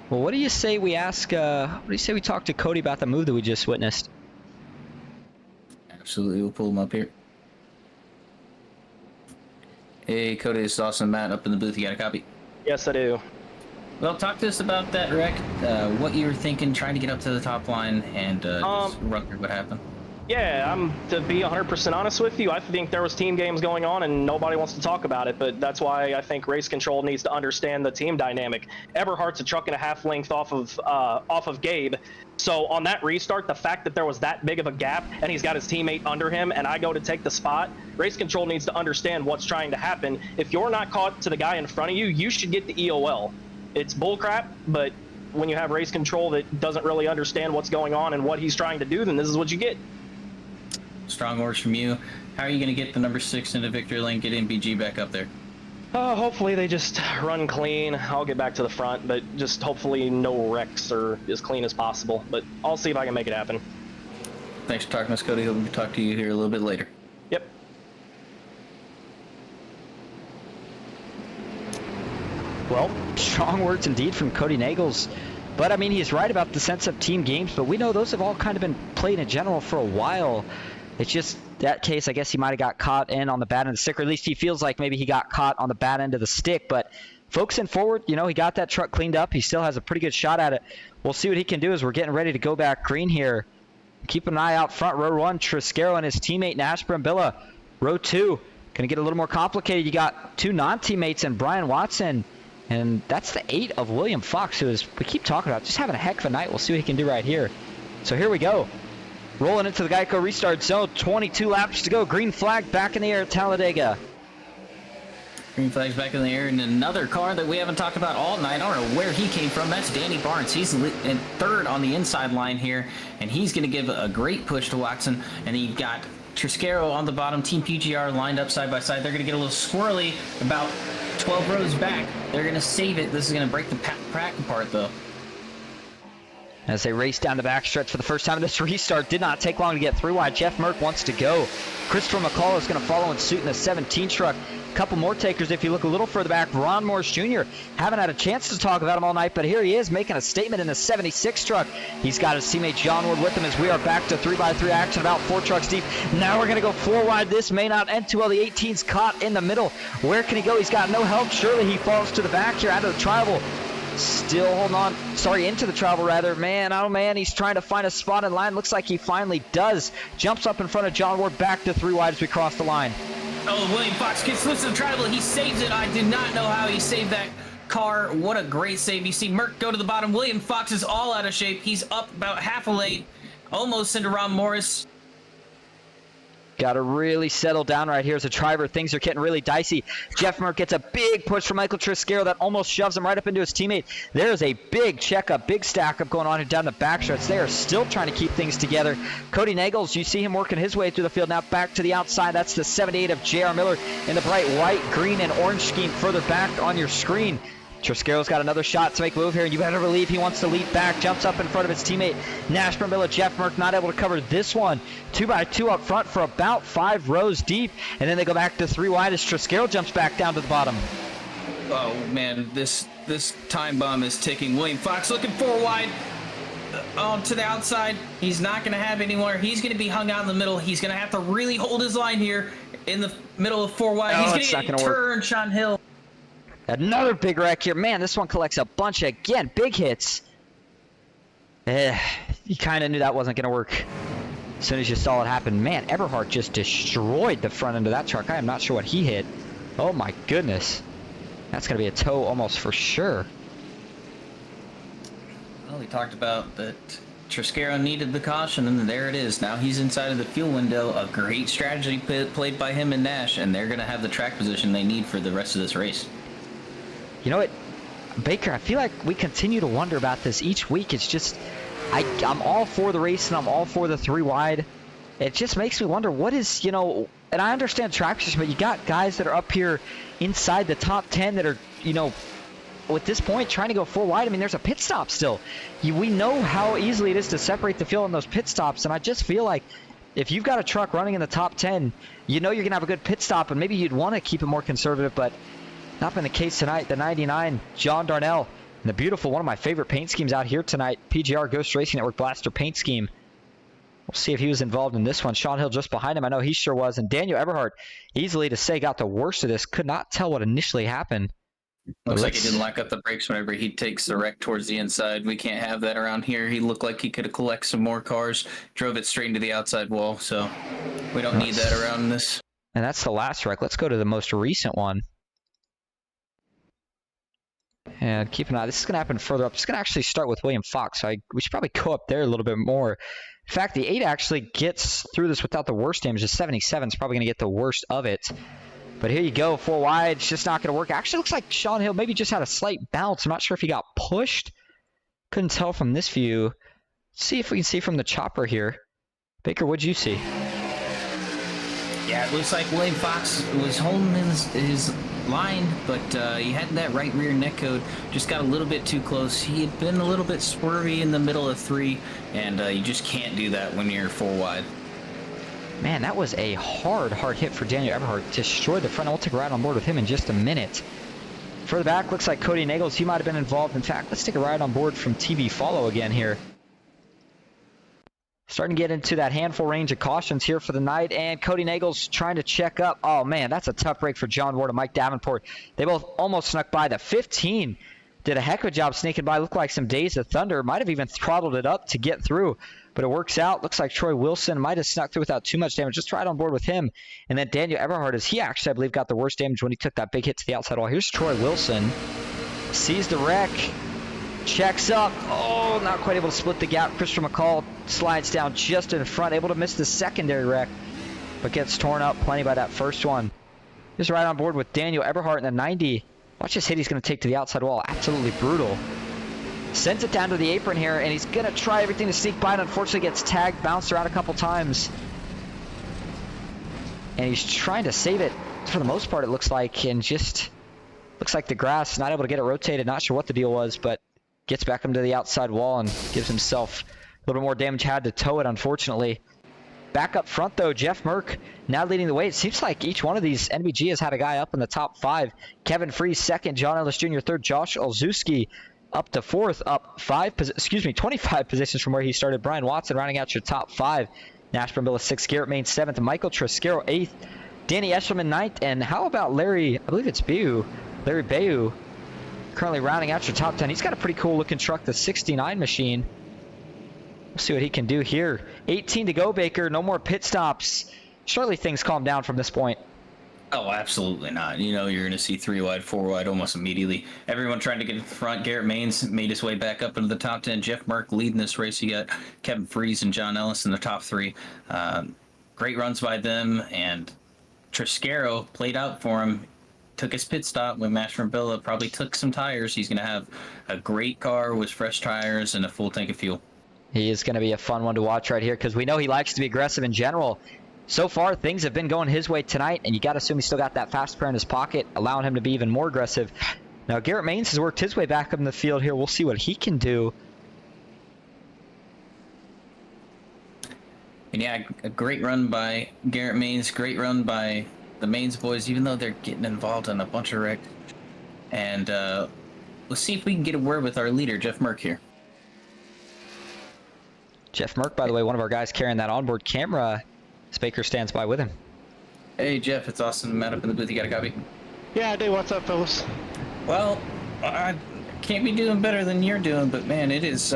Well, what do you say we talk to Cody about the move that we just witnessed? Absolutely. We'll pull him up here. Hey, Cody, this is Austin Matt up in the booth. You got a copy? Yes, I do. Well, talk to us about that wreck, what you were thinking, trying to get up to the top line, and just run through what happened. Yeah, to be 100% honest with you, I think there was team games going on and nobody wants to talk about it, but that's why I think race control needs to understand the team dynamic. Eberhardt's a truck and a half length off of Gabe. So on that restart, the fact that there was that big of a gap and he's got his teammate under him and I go to take the spot, race control needs to understand what's trying to happen. If you're not caught to the guy in front of you, you should get the EOL. It's bullcrap, but when you have race control that doesn't really understand what's going on and what he's trying to do, then this is what you get. Strong orders from you. How are you going to get the number 6 into victory lane, get MBG back up there? Hopefully they just run clean. I'll get back to the front, but just hopefully no wrecks or as clean as possible. But I'll see if I can make it happen. Thanks for talking to us, Cody. Hope we talk to you here a little bit later. Yep. Well, strong words indeed from Cody Nagels. But, I mean, he's right about the sense of team games, but we know those have all kind of been played in general for a while. It's just that case, I guess he might have got caught in on the bad end of the stick, or at least he feels like maybe he got caught on the bad end of the stick. But focusing forward, he got that truck cleaned up. He still has a pretty good shot at it. We'll see what he can do as we're getting ready to go back green here. Keep an eye out front. Row 1, Triscaro and his teammate Nash Brambilla. Row 2, going to get a little more complicated. You got 2 non-teammates and Brian Watson. And that's the 8 of William Fox, who is, we keep talking about, just having a heck of a night. We'll see what he can do right here. So here we go. Rolling into the Geico restart zone. 22 laps to go. Green flag back in the air at Talladega. Green flag's back in the air, and another car that we haven't talked about all night. I don't know where he came from. That's Danny Barnes. He's in third on the inside line here, and he's going to give a great push to Watson. And you've got Triscaro on the bottom. Team PGR lined up side by side. They're going to get a little squirrely about 12 rows back. They're going to save it. This is going to break the pack apart, though. As they race down the backstretch for the first time in this restart, did not take long to get 3 wide. Jeff Merck wants to go. Christopher McCall is going to follow in suit in the 17 truck. A couple more takers if you look a little further back. Ron Morris Jr. haven't had a chance to talk about him all night, but here he is making a statement in the 76 truck. He's got his teammate John Ward with him as we are back to 3x3 action, about 4 trucks deep. Now we're going to go 4 wide. This may not end too well. The 18's caught in the middle. Where can he go? He's got no help. Surely he falls to the back here out of the tribal. Still holding on, into the travel rather. Man, oh man, he's trying to find a spot in line. Looks like he finally does. Jumps up in front of John Ward, back to 3 wide as we cross the line. Oh, William Fox gets loose to the travel. He saves it. I did not know how he saved that car. What a great save. You see Merck go to the bottom. William Fox is all out of shape. He's up about half a lane, almost into Ron Morris. Got to really settle down right here as a driver. Things are getting really dicey. Jeff Merck gets a big push from Michael Triscaro that almost shoves him right up into his teammate. There's a big checkup, big stack up going on down the backstretch. They are still trying to keep things together. Cody Nagels, you see him working his way through the field now back to the outside. That's the 78 of J.R. Miller in the bright white, green, and orange scheme further back on your screen. Triscaro's got another shot to make a move here, and you better believe he wants to leap back. Jumps up in front of his teammate, Nashburn Miller. Jeff Merck not able to cover this one. 2x2 up front for about 5 rows deep, and then they go back to 3 wide as Triscaro jumps back down to the bottom. Oh, man, this time bomb is ticking. William Fox looking 4 wide. To the outside. He's not going to have anywhere. He's going to be hung out in the middle. He's going to have to really hold his line here in the middle of 4 wide. He's going to turn Sean Hill. Another big wreck here. Man, this one collects a bunch of, again, big hits. You kind of knew that wasn't going to work as soon as you saw it happen. Man, Eberhardt just destroyed the front end of that truck. I am not sure what he hit. Oh, my goodness. That's going to be a tow almost for sure. Well, we talked about that Triscaro needed the caution, and there it is. Now he's inside of the fuel window. A great strategy played by him and Nash, and they're going to have the track position they need for the rest of this race. You know what, Baker, I feel like we continue to wonder about this each week. It's just, I'm all for the race and I'm all for the 3 wide. It just makes me wonder what is, and I understand track position, but you got guys that are up here inside the top 10 that are, at this point trying to go 4 wide. I mean, there's a pit stop still. We know how easily it is to separate the field in those pit stops, and I just feel like if you've got a truck running in the top 10, you're going to have a good pit stop, and maybe you'd want to keep it more conservative, but not been the case tonight. The 99, John Darnell, and the beautiful, one of my favorite paint schemes out here tonight, PGR Ghost Racing Network Blaster paint scheme. We'll see if he was involved in this one. Sean Hill just behind him. I know he sure was. And Daniel Eberhardt, easily to say, got the worst of this. Could not tell what initially happened. Looks like he didn't lock up the brakes whenever he takes the wreck towards the inside. We can't have that around here. He looked like he could have collected some more cars, drove it straight into the outside wall. So we don't need that around this. And that's the last wreck. Let's go to the most recent one. And keep an eye. This is going to happen further up. It's going to actually start with William Fox. So we should probably go up there a little bit more. In fact, the 8 actually gets through this without the worst damage. The 77 is probably going to get the worst of it. But here you go, 4 wide. It's just not going to work. Actually, looks like Sean Hill maybe just had a slight bounce. I'm not sure if he got pushed. Couldn't tell from this view. Let's see if we can see from the chopper here. Baker, what'd you see? Yeah, it looks like William Fox was holding his line, but he had that right rear neck code. Just got a little bit too close. He had been a little bit swervy in the middle of 3, and you just can't do that when you're 4 wide. Man, that was a hard hit for Daniel Eberhardt. Destroyed the front. We'll take a ride on board with him in just a minute. Further back, looks like Cody Nagels. He might have been involved. In fact, let's take a ride on board from TV Follow again here. Starting to get into that handful range of cautions here for the night, and Cody Nagels trying to check up. Oh, man, that's a tough break for John Ward and Mike Davenport. They both almost snuck by. The 15 did a heck of a job sneaking by. Looked like some Days of Thunder. Might have even throttled it up to get through, but it works out. Looks like Troy Wilson might have snuck through without too much damage. Just right on board with him. And then Daniel Eberhardt, as he actually, I believe, got the worst damage when he took that big hit to the outside wall. Here's Troy Wilson. Sees the wreck. checks up. Oh, not quite able to split the gap. Christopher McCall slides down just in front, able to miss the secondary wreck, but gets torn up plenty by that first one. Just right on board with Daniel Eberhardt in the 90. Watch this hit he's going to take to the outside wall. Absolutely brutal. Sends it down to the apron here, and he's going to try everything to sneak by, and unfortunately gets tagged, bounced around a couple times. And he's trying to save it for the most part, it looks like, and just looks like the grass, not able to get it rotated. Not sure what the deal was, but gets back him to the outside wall and gives himself a little bit more damage. Had to tow it, unfortunately. Back up front, though, Jeff Merck now leading the way. It seems like each one of these NBG has had a guy up in the top 5. Kevin Freese second, John Ellis Jr. third, Josh Olszewski up to 4th, up 25 positions from where he started. Brian Watson rounding out your top 5. Nash Brambilla 6th, Garrett Main 7th, Michael Triscaro 8th, Danny Eshelman 9th, and how about Larry, I believe it's Larry Bayou, currently rounding out your top 10. He's got a pretty cool looking truck, the 69 machine. We'll see what he can do here. 18 to go, Baker. No more pit stops. Surely things calm down from this point. Oh, absolutely not. You know, you're going to see 3 wide, 4 wide almost immediately. Everyone trying to get in front. Garrett Maines made his way back up into the top 10. Jeff Merck leading this race. You got Kevin Freese and John Ellis in the top 3. Great runs by them, and Triscaro played out for him. Took his pit stop when Nash Brambilla probably took some tires. He's going to have a great car with fresh tires and a full tank of fuel. He is going to be a fun one to watch right here because we know he likes to be aggressive in general. So far, things have been going his way tonight, and you got to assume he's still got that fast pair in his pocket, allowing him to be even more aggressive. Now, Garrett Maines has worked his way back up in the field here. We'll see what he can do. And yeah, a great run by Garrett Maines, great run by the Maines boys, even though they're getting involved in a bunch of wrecks. And let's see if we can get a word with our leader, Jeff Merck, here. Jeff Merck, by the way, one of our guys carrying that onboard camera. Baker stands by with him. Hey, Jeff, it's Austin. Matt up in the booth. You got a copy? Yeah, I do. What's up, fellas? Well, I can't be doing better than you're doing, but man, it has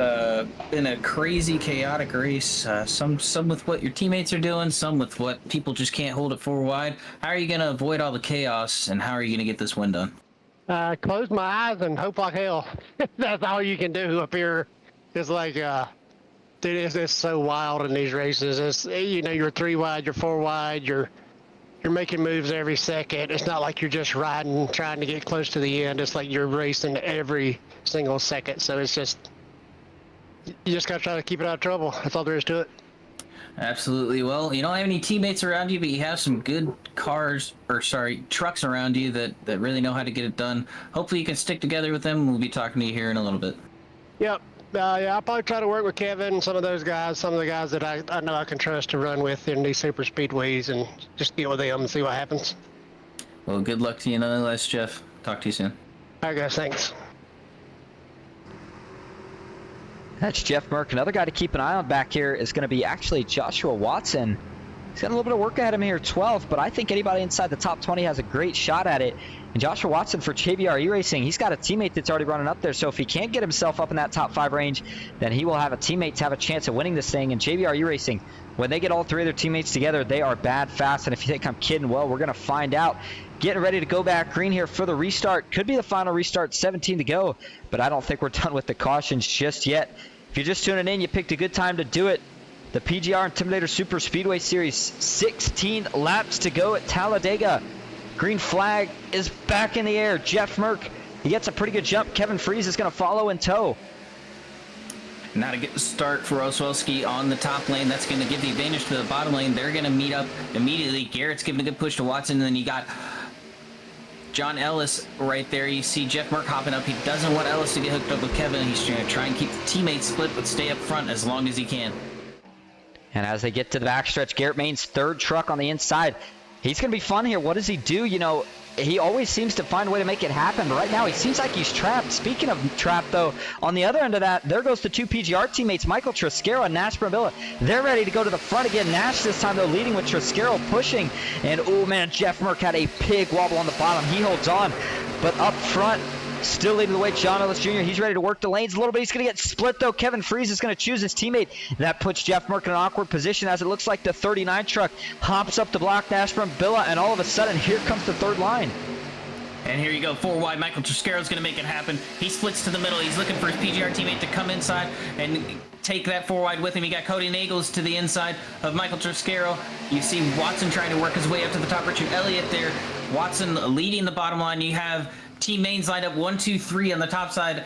been a crazy, chaotic race. Some with what your teammates are doing, some with what people just can't hold it 4 wide. How are you going to avoid all the chaos, and how are you going to get this win done? Close my eyes and hope like hell. That's all you can do up here. It's like, dude, it's so wild in these races. It's, you know, you're 3 wide, you're 4 wide, you're making moves every second. It's not like you're just riding, trying to get close to the end. It's like you're racing every single second. So it's just, you just got to try to keep it out of trouble. That's all there is to it. Absolutely. Well, you don't have any teammates around you, but you have some good trucks around you that really know how to get it done. Hopefully you can stick together with them. We'll be talking to you here in a little bit. Yep. Yeah, I'll probably try to work with Kevin and some of those guys, some of the guys that I know I can trust to run with in these super speedways, and just get with them and see what happens. Well, good luck to you nonetheless, Jeff. Talk to you soon. All right, guys. Thanks. That's Jeff Merck. Another guy to keep an eye on back here is going to be actually Joshua Watson. He's got a little bit of work ahead of him here, 12th, but I think anybody inside the top 20 has a great shot at it. And Joshua Watson for JBR E-Racing, he's got a teammate that's already running up there, so if he can't get himself up in that top 5 range, then he will have a teammate to have a chance of winning this thing. And JBR E-Racing, when they get all 3 of their teammates together, they are bad fast, and if you think I'm kidding, well, we're going to find out. Getting ready to go back green here for the restart. Could be the final restart, 17 to go, but I don't think we're done with the cautions just yet. If you're just tuning in, you picked a good time to do it. The PGR Intimidator Superspeedway Series, 16 laps to go at Talladega. Green flag is back in the air. Jeff Merck, he gets a pretty good jump. Kevin Freese is going to follow in tow. Now to get the start for Olszewski on the top lane. That's going to give the advantage to the bottom lane. They're going to meet up immediately. Garrett's giving a good push to Watson, and then you got John Ellis right there. You see Jeff Merck hopping up. He doesn't want Ellis to get hooked up with Kevin. He's trying to try and keep the teammates split, but stay up front as long as he can. And as they get to the backstretch, Garrett Main's 3rd truck on the inside. He's going to be fun here. What does he do? You know, he always seems to find a way to make it happen, but right now he seems like he's trapped. Speaking of trapped, though, on the other end of that, there goes the 2 PGR teammates, Michael Triscaro and Nash Brambilla. They're ready to go to the front again. Nash this time, though, leading with Triscaro pushing. And, oh, man, Jeff Merck had a big wobble on the bottom. He holds on, but up front, still leading the way, John Ellis Jr. He's ready to work the lanes a little bit. He's going to get split, though. Kevin Freese is going to choose his teammate. That puts Jeff Merck in an awkward position as it looks like the 39 truck hops up to block Nash Brambilla, and all of a sudden, here comes the 3rd line. And here you go, 4 wide. Michael Triscaro's going to make it happen. He splits to the middle. He's looking for his PGR teammate to come inside and take that 4 wide with him. You got Cody Nagels to the inside of Michael Triscaro. You see Watson trying to work his way up to the top. Richard Elliott there. Watson leading the bottom line. You have Team Mains lined up 1, 2, 3 on the top side.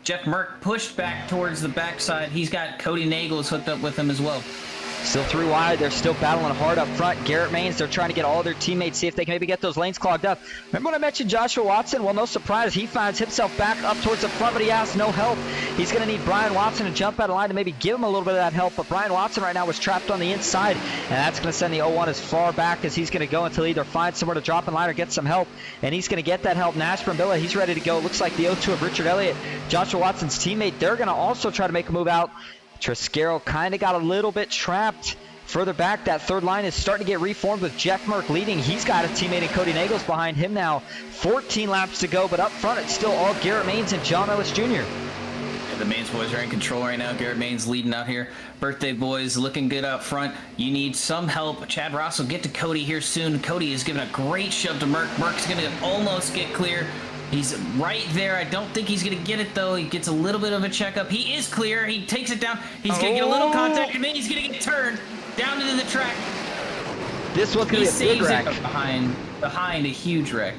Jeff Merck pushed back towards the backside. He's got Cody Nagels hooked up with him as well. Still 3 wide. They're still battling hard up front. Garrett Maines, they're trying to get all their teammates, see if they can maybe get those lanes clogged up. Remember when I mentioned Joshua Watson? Well, no surprise. He finds himself back up towards the front, but he has no help. He's going to need Brian Watson to jump out of line to maybe give him a little bit of that help, but Brian Watson right now was trapped on the inside, and that's going to send the 0-1 as far back as he's going to go until he either finds somewhere to drop in line or get some help, and he's going to get that help. Nash Brambilla, he's ready to go. Looks like the 0-2 of Richard Elliott, Joshua Watson's teammate. They're going to also try to make a move out. Triscaro kind of got a little bit trapped. Further back, that third line is starting to get reformed with Jeff Merck leading. He's got a teammate in Cody Nagels behind him now. 14 laps to go, but up front, it's still all Garrett Maines and John Ellis Jr. Yeah, the Maines boys are in control right now. Garrett Maines leading out here. Birthday boys looking good up front. You need some help. Chad Ross will get to Cody here soon. Cody is giving a great shove to Merck. Merck's going to almost get clear. He's right there. I don't think he's going to get it, though. He gets a little bit of a checkup. He is clear. He takes it down. He's going to get a little contact, and then he's going to get turned down into the track. This one's going to be a big wreck. Behind a huge wreck.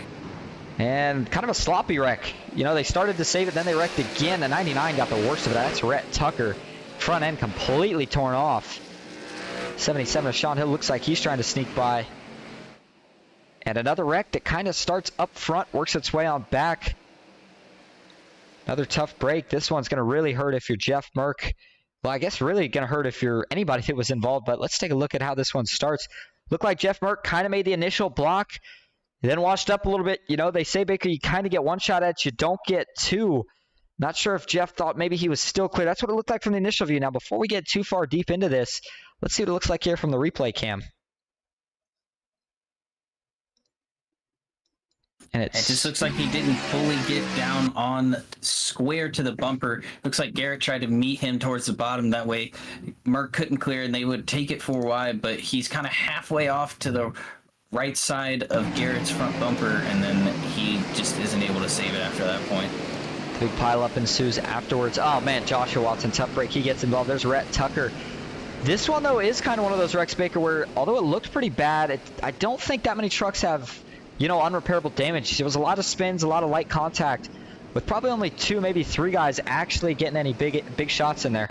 And kind of a sloppy wreck. You know, they started to save it, then they wrecked again. The 99 got the worst of it. That's Rhett Tucker. Front end completely torn off. 77 of Sean Hill looks like he's trying to sneak by. And another wreck that kind of starts up front, works its way on back. Another tough break. This one's going to really hurt if you're Jeff Merck. Well, I guess really going to hurt if you're anybody that was involved, but let's take a look at how this one starts. Looked like Jeff Merck kind of made the initial block, then washed up a little bit. You know, they say, Baker, you kind of get one shot at you, don't get two. Not sure if Jeff thought maybe he was still clear. That's what it looked like from the initial view. Now, before we get too far deep into this, let's see what it looks like here from the replay cam. And it just looks like he didn't fully get down on square to the bumper. Looks like Garrett tried to meet him towards the bottom. That way Merck couldn't clear and they would take it 4 wide, but he's kind of halfway off to the right side of Garrett's front bumper, and then he just isn't able to save it after that point. Big pileup ensues afterwards. Oh, man, Joshua Watson, tough break. He gets involved. There's Rhett Tucker. This one, though, is kind of one of those wrecks, Baker, where although it looked pretty bad, I don't think that many trucks have, you know, unrepairable damage. There was a lot of spins, a lot of light contact, with probably only 2, maybe 3 guys actually getting any big shots in there.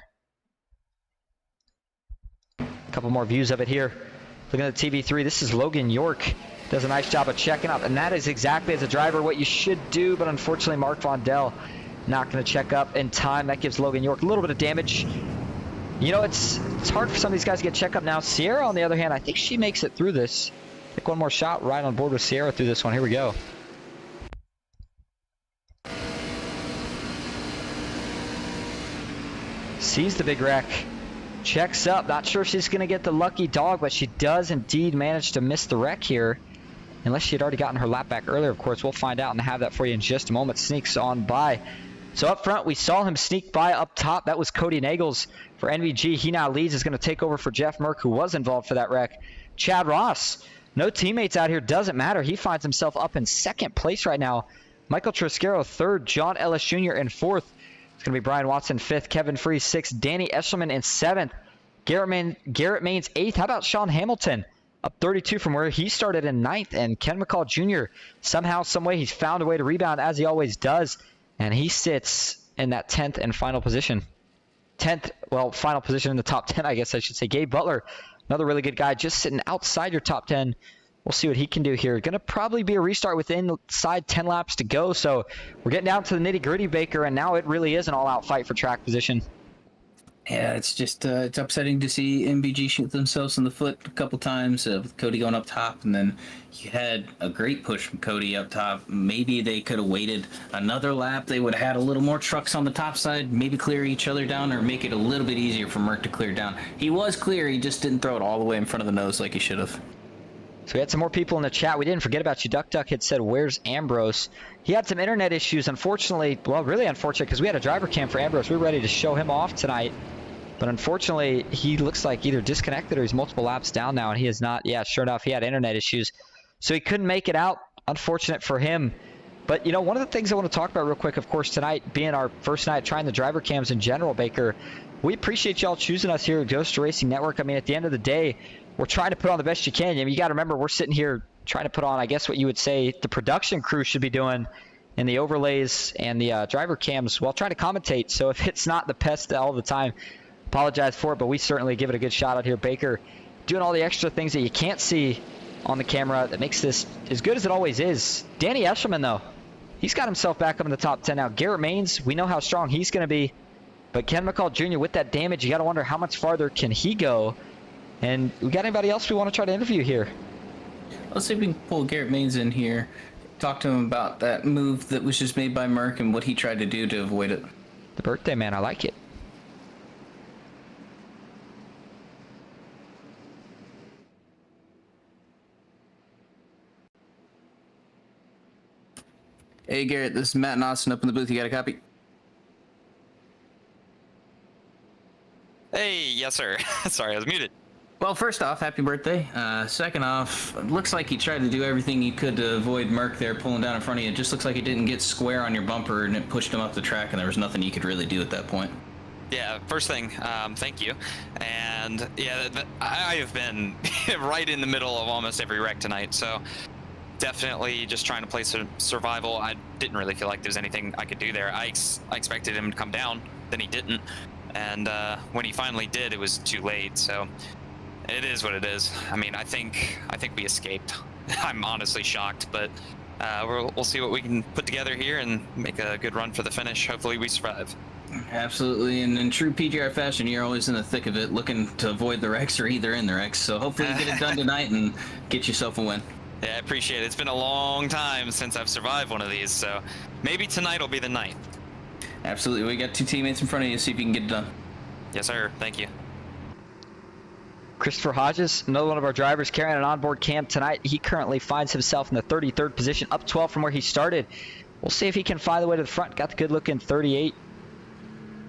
A couple more views of it here. Looking at the TV3, this is Logan York. Does a nice job of checking up, and that is exactly as a driver what you should do, but unfortunately Mark Vondell not going to check up in time. That gives Logan York a little bit of damage. You know, it's hard for some of these guys to get check up now. Sierra, on the other hand, I think she makes it through this. Take one more shot, right on board with Sierra through this one. Here we go. Sees the big wreck. Checks up. Not sure if she's going to get the lucky dog, but she does indeed manage to miss the wreck here. Unless she had already gotten her lap back earlier, of course. We'll find out and have that for you in just a moment. Sneaks on by. So up front, we saw him sneak by up top. That was Cody Nagels for NVG. He now leads. Is going to take over for Jeff Merck, who was involved for that wreck. Chad Ross. No teammates out here. Doesn't matter. He finds himself up in second place right now. Michael Triscaro third. John Ellis Jr. in fourth. It's going to be Brian Watson fifth. Kevin Freese sixth. Danny Eshelman in seventh. Garrett Maines eighth. How about Sean Hamilton? Up 32 from where he started in ninth. And Ken McCall Jr. somehow, someway, he's found a way to rebound as he always does. And he sits in that 10th and final position. 10th, well, final position in the top 10, I guess I should say. Gabe Butler, another really good guy, just sitting outside your top 10. We'll see what he can do here. Going to probably be a restart with inside 10 laps to go. So we're getting down to the nitty-gritty, Baker, and now it really is an all-out fight for track position. Yeah, it's just it's upsetting to see MBG shoot themselves in the foot a couple times with Cody going up top, and then you had a great push from Cody up top. Maybe they could have waited another lap. They would have had a little more trucks on the top side, maybe clear each other down or make it a little bit easier for Merck to clear down. He was clear, he just didn't throw it all the way in front of the nose like he should have. So we had some more people in the chat. We didn't forget about you. Duck Duck had said, where's Ambrose? He had some internet issues, unfortunately. Well, really unfortunate, because we had a driver cam for Ambrose. We were ready to show him off tonight. But unfortunately, he looks like either disconnected or he's multiple laps down now, and he is not. Yeah, sure enough, he had internet issues. So he couldn't make it out. unfortunate for him. But, you know, one of the things I want to talk about real quick, of course, tonight being our first night trying the driver cams in general, Baker, we appreciate y'all choosing us here at Ghost Racing Network. I mean, at the end of the day, we're trying to put on the best you can. I mean, you got to remember, we're sitting here trying to put on, I guess what you would say the production crew should be doing in the overlays and the driver cams while trying to commentate. So if it's not the best all the time, apologize for it, but we certainly give it a good shot out here. Baker doing all the extra things that you can't see on the camera that makes this as good as it always is. Danny Eshelman, though, he's got himself back up in the top 10 now. Garrett Maines, we know how strong he's going to be. But Ken McCall Jr., with that damage, you got to wonder how much farther can he go. And we got anybody else we want to try to interview here? Let's see if we can pull Garrett Maines in here. Talk to him about that move that was just made by Merck and what he tried to do to avoid it. The birthday man, I like it. Hey Garrett, this is Matt and Austin up in the booth. You got a copy? Hey, yes sir. Sorry, I was muted. Well, first off, happy birthday. Second off, it looks like you tried to do everything you could to avoid Merck there pulling down in front of you. It just looks like it didn't get square on your bumper and it pushed him up the track and there was nothing you could really do at that point. Yeah, first thing, thank you. And yeah, I have been right in the middle of almost every wreck tonight, so definitely just trying to play survival. I didn't really feel like there was anything I could do there. I expected him to come down, then he didn't. And when he finally did, it was too late, so it is what it is. I mean, I think we escaped. I'm honestly shocked, but we'll see what we can put together here and make a good run for the finish. Hopefully we survive. Absolutely, and in true PGR fashion, you're always in the thick of it, looking to avoid the wrecks or either in the wrecks. So hopefully you get it done tonight and get yourself a win. Yeah, I appreciate it. It's been a long time since I've survived one of these, so maybe tonight will be the night. Absolutely. We got two teammates in front of you. See if you can get it done. Yes, sir. Thank you. Christopher Hodges, another one of our drivers carrying an onboard cam tonight. He currently finds himself in the 33rd position, up 12 from where he started. We'll see if he can find the way to the front. Got the good-looking 38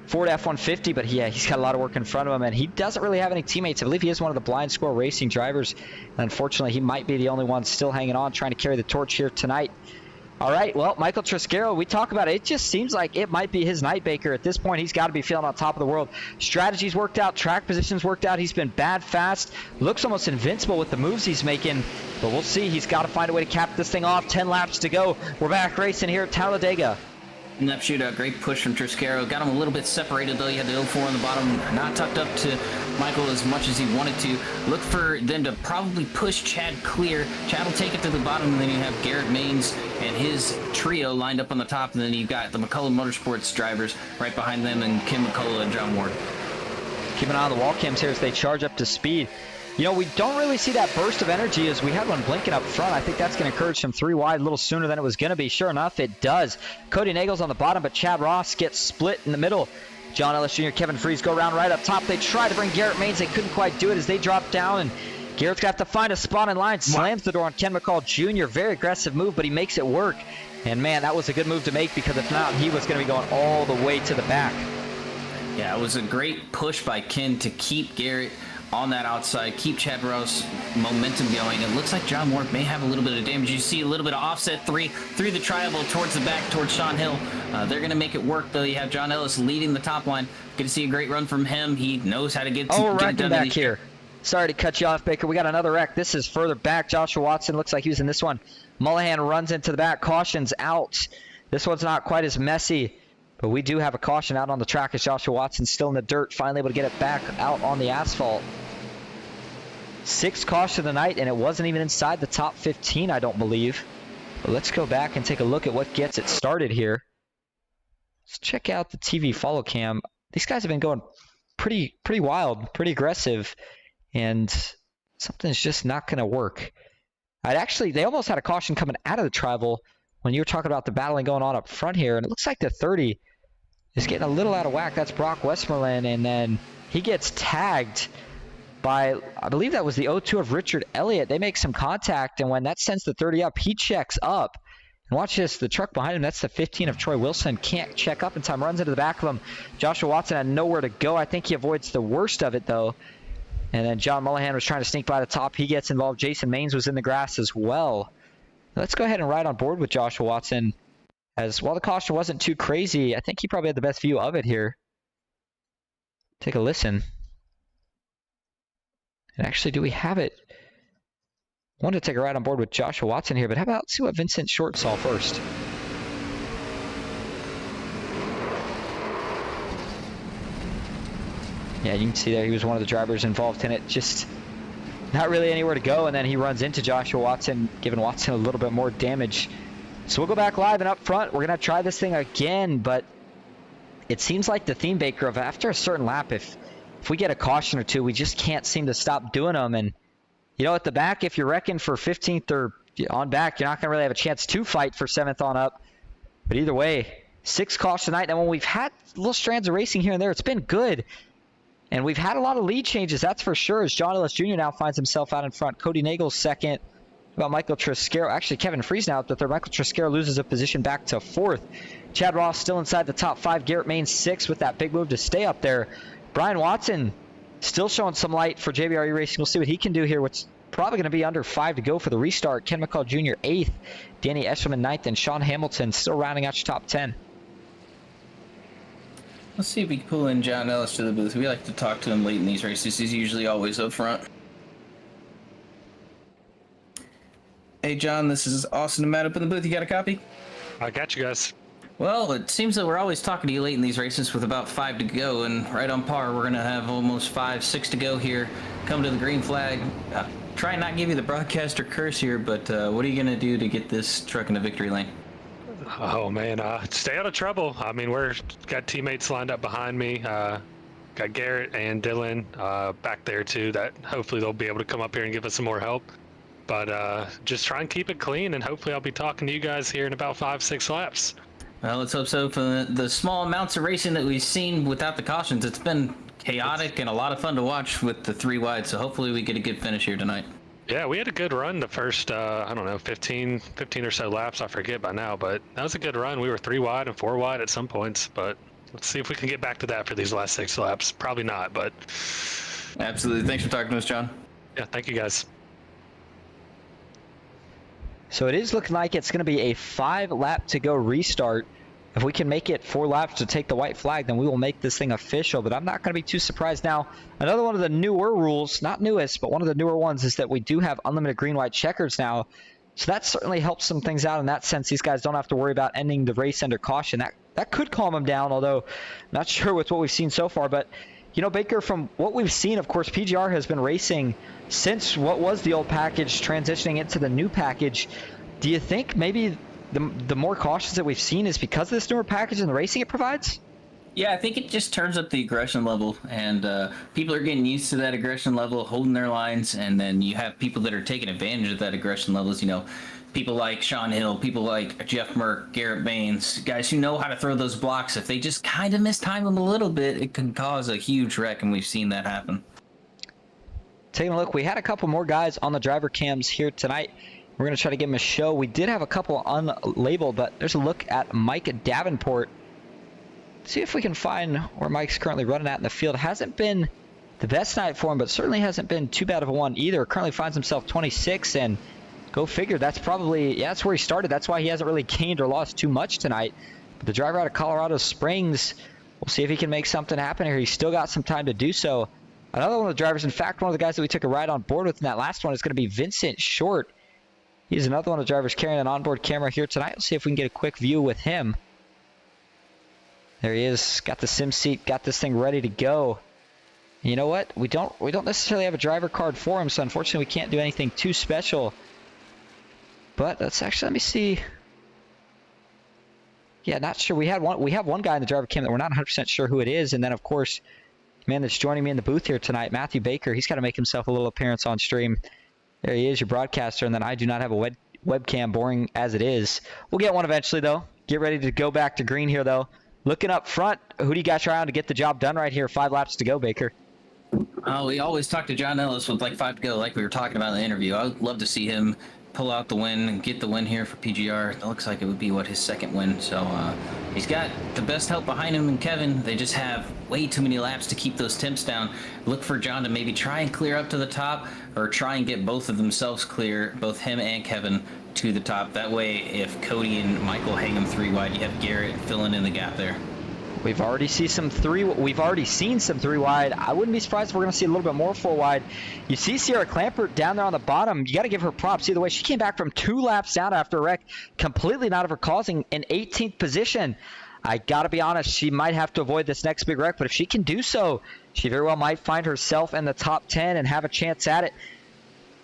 Ford F-150, but yeah, he's got a lot of work in front of him, and he doesn't really have any teammates. I believe he is one of the Blind Squirrel Racing drivers, and unfortunately, he might be the only one still hanging on, trying to carry the torch here tonight. All right, well, Michael Triscaro, we talk about it. It just seems like it might be his night, Baker. At this point, he's got to be feeling on top of the world. Strategies worked out, track positions worked out. He's been bad fast. Looks almost invincible with the moves he's making, but we'll see. He's got to find a way to cap this thing off. 10 laps to go. We're back racing here at Talladega. Lap shootout, great push from Triscaro. Got him a little bit separated though. You had the 04 on the bottom, not tucked up to Michael as much as he wanted to. Look for them to probably push Chad clear. Chad will take it to the bottom, and then you have Garrett Maines and his trio lined up on the top, and then you've got the McCullough Motorsports drivers right behind them, and Kim McCullough and John Ward. Keep an eye on the wall cams here as they charge up to speed. You know, we don't really see that burst of energy as we had one blinking up front. I think that's going to encourage some three wide a little sooner than it was going to be. Sure enough, it does. Cody Nagel's on the bottom, but Chad Ross gets split in the middle. John Ellis Jr., Kevin Freeze go around right up top. They try to bring Garrett Maines. They couldn't quite do it as they drop down, and Garrett's got to find a spot in line. Slams the door on Ken McCall Jr. Very aggressive move, but he makes it work. And, man, that was a good move to make because if not, he was going to be going all the way to the back. Yeah, it was a great push by Ken to keep Garrett on that outside, keep Chad Ross momentum going. It looks like John Ward may have a little bit of damage. You see a little bit of offset three through the tri-oval towards the back, towards Sean Hill. They're going to make it work, though. You have John Ellis leading the top line. Good to see a great run from him. He knows how to get we're get wrecking back here. Sorry to cut you off, Baker. We got another wreck. This is further back. Joshua Watson looks like he was in this one. Mullahan runs into the back. Caution's out. This one's not quite as messy, but we do have a caution out on the track as Joshua Watson's still in the dirt, finally able to get it back out on the asphalt. 6th caution of the night, and it wasn't even inside the top 15, I don't believe. But let's go back and take a look at what gets it started here. Let's check out the TV follow cam. These guys have been going pretty wild, pretty aggressive, and something's just not going to work. They almost had a caution coming out of the tri-oval when you were talking about the battling going on up front here, and it looks like the 30 is getting a little out of whack. That's Brock Westmoreland, and then he gets tagged by, I believe that was the 02 of Richard Elliott. They make some contact, and when that sends the 30 up, he checks up. And watch this, the truck behind him, that's the 15 of Troy Wilson, can't check up in time, runs into the back of him. Joshua Watson had nowhere to go. I think he avoids the worst of it, though. And then John Mullahan was trying to sneak by the top. He gets involved. Jason Maines was in the grass as well. Let's go ahead and ride on board with Joshua Watson. As while the caution wasn't too crazy, I think he probably had the best view of it here. Take a listen. And actually, do we have it? I wanted to take a ride on board with Joshua Watson here, but how about see what Vincent Short saw first? Yeah, you can see there he was one of the drivers involved in it. Just not really anywhere to go, and then he runs into Joshua Watson, giving Watson a little bit more damage. So we'll go back live and up front. We're going to try this thing again, but it seems like the theme, Baker, of after a certain lap, if we get a caution or two, we just can't seem to stop doing them. And, you know, at the back, if you're wrecking for 15th or on back, you're not going to really have a chance to fight for 7th on up. But either way, 6 cautions tonight. And when we've had little strands of racing here and there, it's been good. And we've had a lot of lead changes, that's for sure, as John Ellis Jr. now finds himself out in front. Cody Nagel's second. About Michael Triscaro. Actually, Kevin Freeze now up to third. Michael Triscaro loses a position back to 4th. Chad Ross still inside the top 5. Garrett Main 6th with that big move to stay up there. Brian Watson still showing some light for JBRE Racing. We'll see what he can do here. What's probably going to be under 5 to go for the restart. Ken McCall Jr. 8th. Danny Eshelman 9th. And Sean Hamilton still rounding out your top 10. Let's see if we can pull in John Ellis to the booth. We like to talk to him late in these races. He's usually always up front. Hey, John, this is Austin and Matt up in the booth. You got a copy? I got you guys. Well, it seems that we're always talking to you late in these races with about 5 to go, and right on par, we're going to have almost 5, 6 to go here. Come to the green flag. Try and not give you the broadcaster curse here, but what are you going to do to get this truck in the victory lane? Oh, man, stay out of trouble. I mean, we're got teammates lined up behind me. Got Garrett and Dylan back there, too, that hopefully they'll be able to come up here and give us some more help. But just try and keep it clean, and hopefully I'll be talking to you guys here in about 5, 6 laps. Well, let's hope so. For the small amounts of racing that we've seen without the cautions, it's been chaotic and a lot of fun to watch with the 3 wide, so hopefully we get a good finish here tonight. Yeah, we had a good run the first, I don't know, 15 or so laps, I forget by now, but that was a good run. We were 3 wide and 4 wide at some points, but let's see if we can get back to that for these last 6 laps. Probably not, but... Absolutely. Thanks for talking to us, John. Yeah, thank you, guys. So it is looking like it's going to be a 5 lap to go restart. If we can make it 4 laps to take the white flag, then we will make this thing official. But I'm not going to be too surprised. Now, another one of the newer rules, not newest, but one of the newer ones is that we do have unlimited green-white checkers now. So that certainly helps some things out in that sense. These guys don't have to worry about ending the race under caution. That could calm them down, although I'm not sure with what we've seen so far. But, you know, Baker, from what we've seen, of course, PGR has been racing since what was the old package transitioning into the new package. Do you think maybe the more cautions that we've seen is because of this newer package and the racing it provides? Yeah, I think it just turns up the aggression level, and people are getting used to that aggression level, holding their lines, and then you have people that are taking advantage of that aggression levels. You know, people like Sean Hill, people like Jeff Merck, Garrett Baines, guys who know how to throw those blocks. If they just kind of mistime them a little bit, it can cause a huge wreck, and we've seen that happen. Taking a look, we had a couple more guys on the driver cams here tonight. We're going to try to give him a show. We did have a couple unlabeled, but there's a look at Mike Davenport. See if we can find where Mike's currently running at in the field. Hasn't been the best night for him, but certainly hasn't been too bad of a one either. Currently finds himself 26, and go figure, that's probably, yeah, that's where he started. That's why he hasn't really gained or lost too much tonight. But the driver out of Colorado Springs, we'll see if he can make something happen here. He's still got some time to do so. Another one of the drivers, in fact, one of the guys that we took a ride on board with in that last one is going to be Vincent Short. He's another one of the drivers carrying an onboard camera here tonight. We'll see if we can get a quick view with him. There he is. Got the sim seat. Got this thing ready to go. And you know what? We don't necessarily have a driver card for him, so unfortunately we can't do anything too special. But let's actually, let me see. Yeah, not sure. We have one guy in the driver cam that we're not 100% sure who it is, and then of course, man that's joining me in the booth here tonight, Matthew Baker. He's got to make himself a little appearance on stream. There he is, your broadcaster, and then I do not have a webcam, boring as it is. We'll get one eventually, though. Get ready to go back to green here, though. Looking up front, who do you got around to get the job done right here? 5 laps to go, Baker. We always talk to John Ellis with like 5 to go, like we were talking about in the interview. I would love to see him pull out the win and get the win here for PGR. It looks like it would be, his second win. So he's got the best help behind him and Kevin. They just have way too many laps to keep those temps down. Look for John to maybe try and clear up to the top or try and get both of themselves clear, both him and Kevin, to the top. That way, if Cody and Michael hang them 3 wide, you have Garrett filling in the gap there. We've already seen some 3 wide. I wouldn't be surprised if we're going to see a little bit more 4 wide. You see Sierra Clampert down there on the bottom. You got to give her props. Either way, she came back from 2 laps down after a wreck, completely not of her causing, in 18th position. I got to be honest, she might have to avoid this next big wreck, but if she can do so, she very well might find herself in the top 10 and have a chance at it.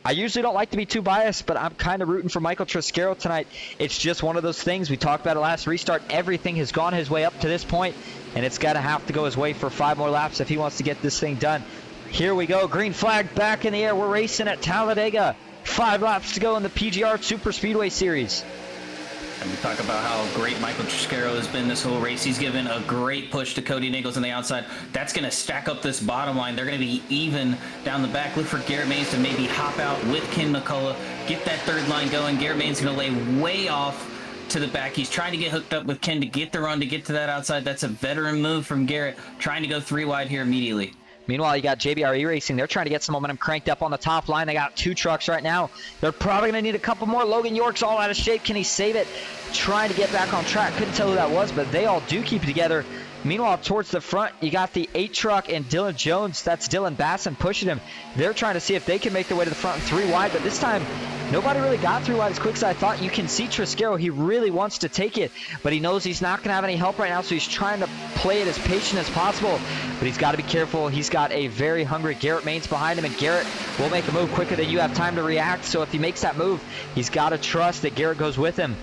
I usually don't like to be too biased, but I'm kind of rooting for Michael Triscaro tonight. It's just one of those things. We talked about it last restart. Everything has gone his way up to this point, and it's got to have to go his way for 5 more laps if he wants to get this thing done. Here we go. Green flag back in the air. We're racing at Talladega. 5 laps to go in the PGR Superspeedway Series. And we talk about how great Michael Triscaro has been this whole race. He's given a great push to Cody Nichols on the outside. That's going to stack up this bottom line. They're going to be even down the back. Look for Garrett Mays to maybe hop out with Ken McCullough. Get that 3rd line going. Garrett Mays is going to lay way off to the back. He's trying to get hooked up with Ken to get the run, to get to that outside. That's a veteran move from Garrett, trying to go 3 wide here immediately. Meanwhile, you got JBR Racing. They're trying to get some momentum cranked up on the top line. They got 2 trucks right now. They're probably going to need a couple more. Logan York's all out of shape. Can he save it? Trying to get back on track. Couldn't tell who that was, but they all do keep it together. Meanwhile, towards the front, you got the 8 truck and Dylan Jones. That's Dylan Basson pushing him. They're trying to see if they can make their way to the front 3 wide, but this time, nobody really got 3 wide as quick as I thought. You can see Triscaro. He really wants to take it, but he knows he's not going to have any help right now, so he's trying to play it as patient as possible. But he's got to be careful. He's got a very hungry Garrett Maines behind him, and Garrett will make a move quicker than you have time to react. So if he makes that move, he's got to trust that Garrett goes with him.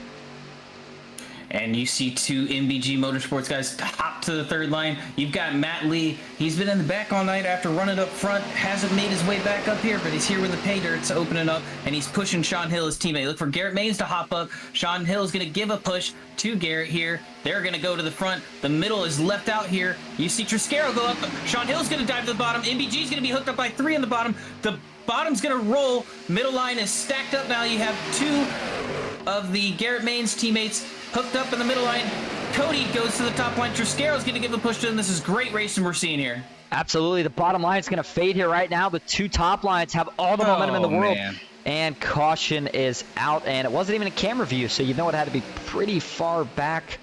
And you see 2 MBG Motorsports guys hop to the 3rd line. You've got Matt Lee. He's been in the back all night after running up front. Hasn't made his way back up here, but he's here with the pay dirt's opening up, and he's pushing Sean Hill, his teammate. Look for Garrett Maines to hop up. Sean Hill is going to give a push to Garrett here. They're going to go to the front. The middle is left out here. You see Triscaro go up. Sean Hill's going to dive to the bottom. MBG's going to be hooked up by 3 in the bottom. The bottom's going to roll. Middle line is stacked up now. You have 2 of the Garrett Maines teammates hooked up in the middle line. Cody goes to the top line. Triscaro's going to give a push to him. This is great racing we're seeing here. Absolutely. The bottom line is going to fade here right now. The 2 top lines have all the momentum in the world. Man. And caution is out. And it wasn't even a camera view, so you know it had to be pretty far back.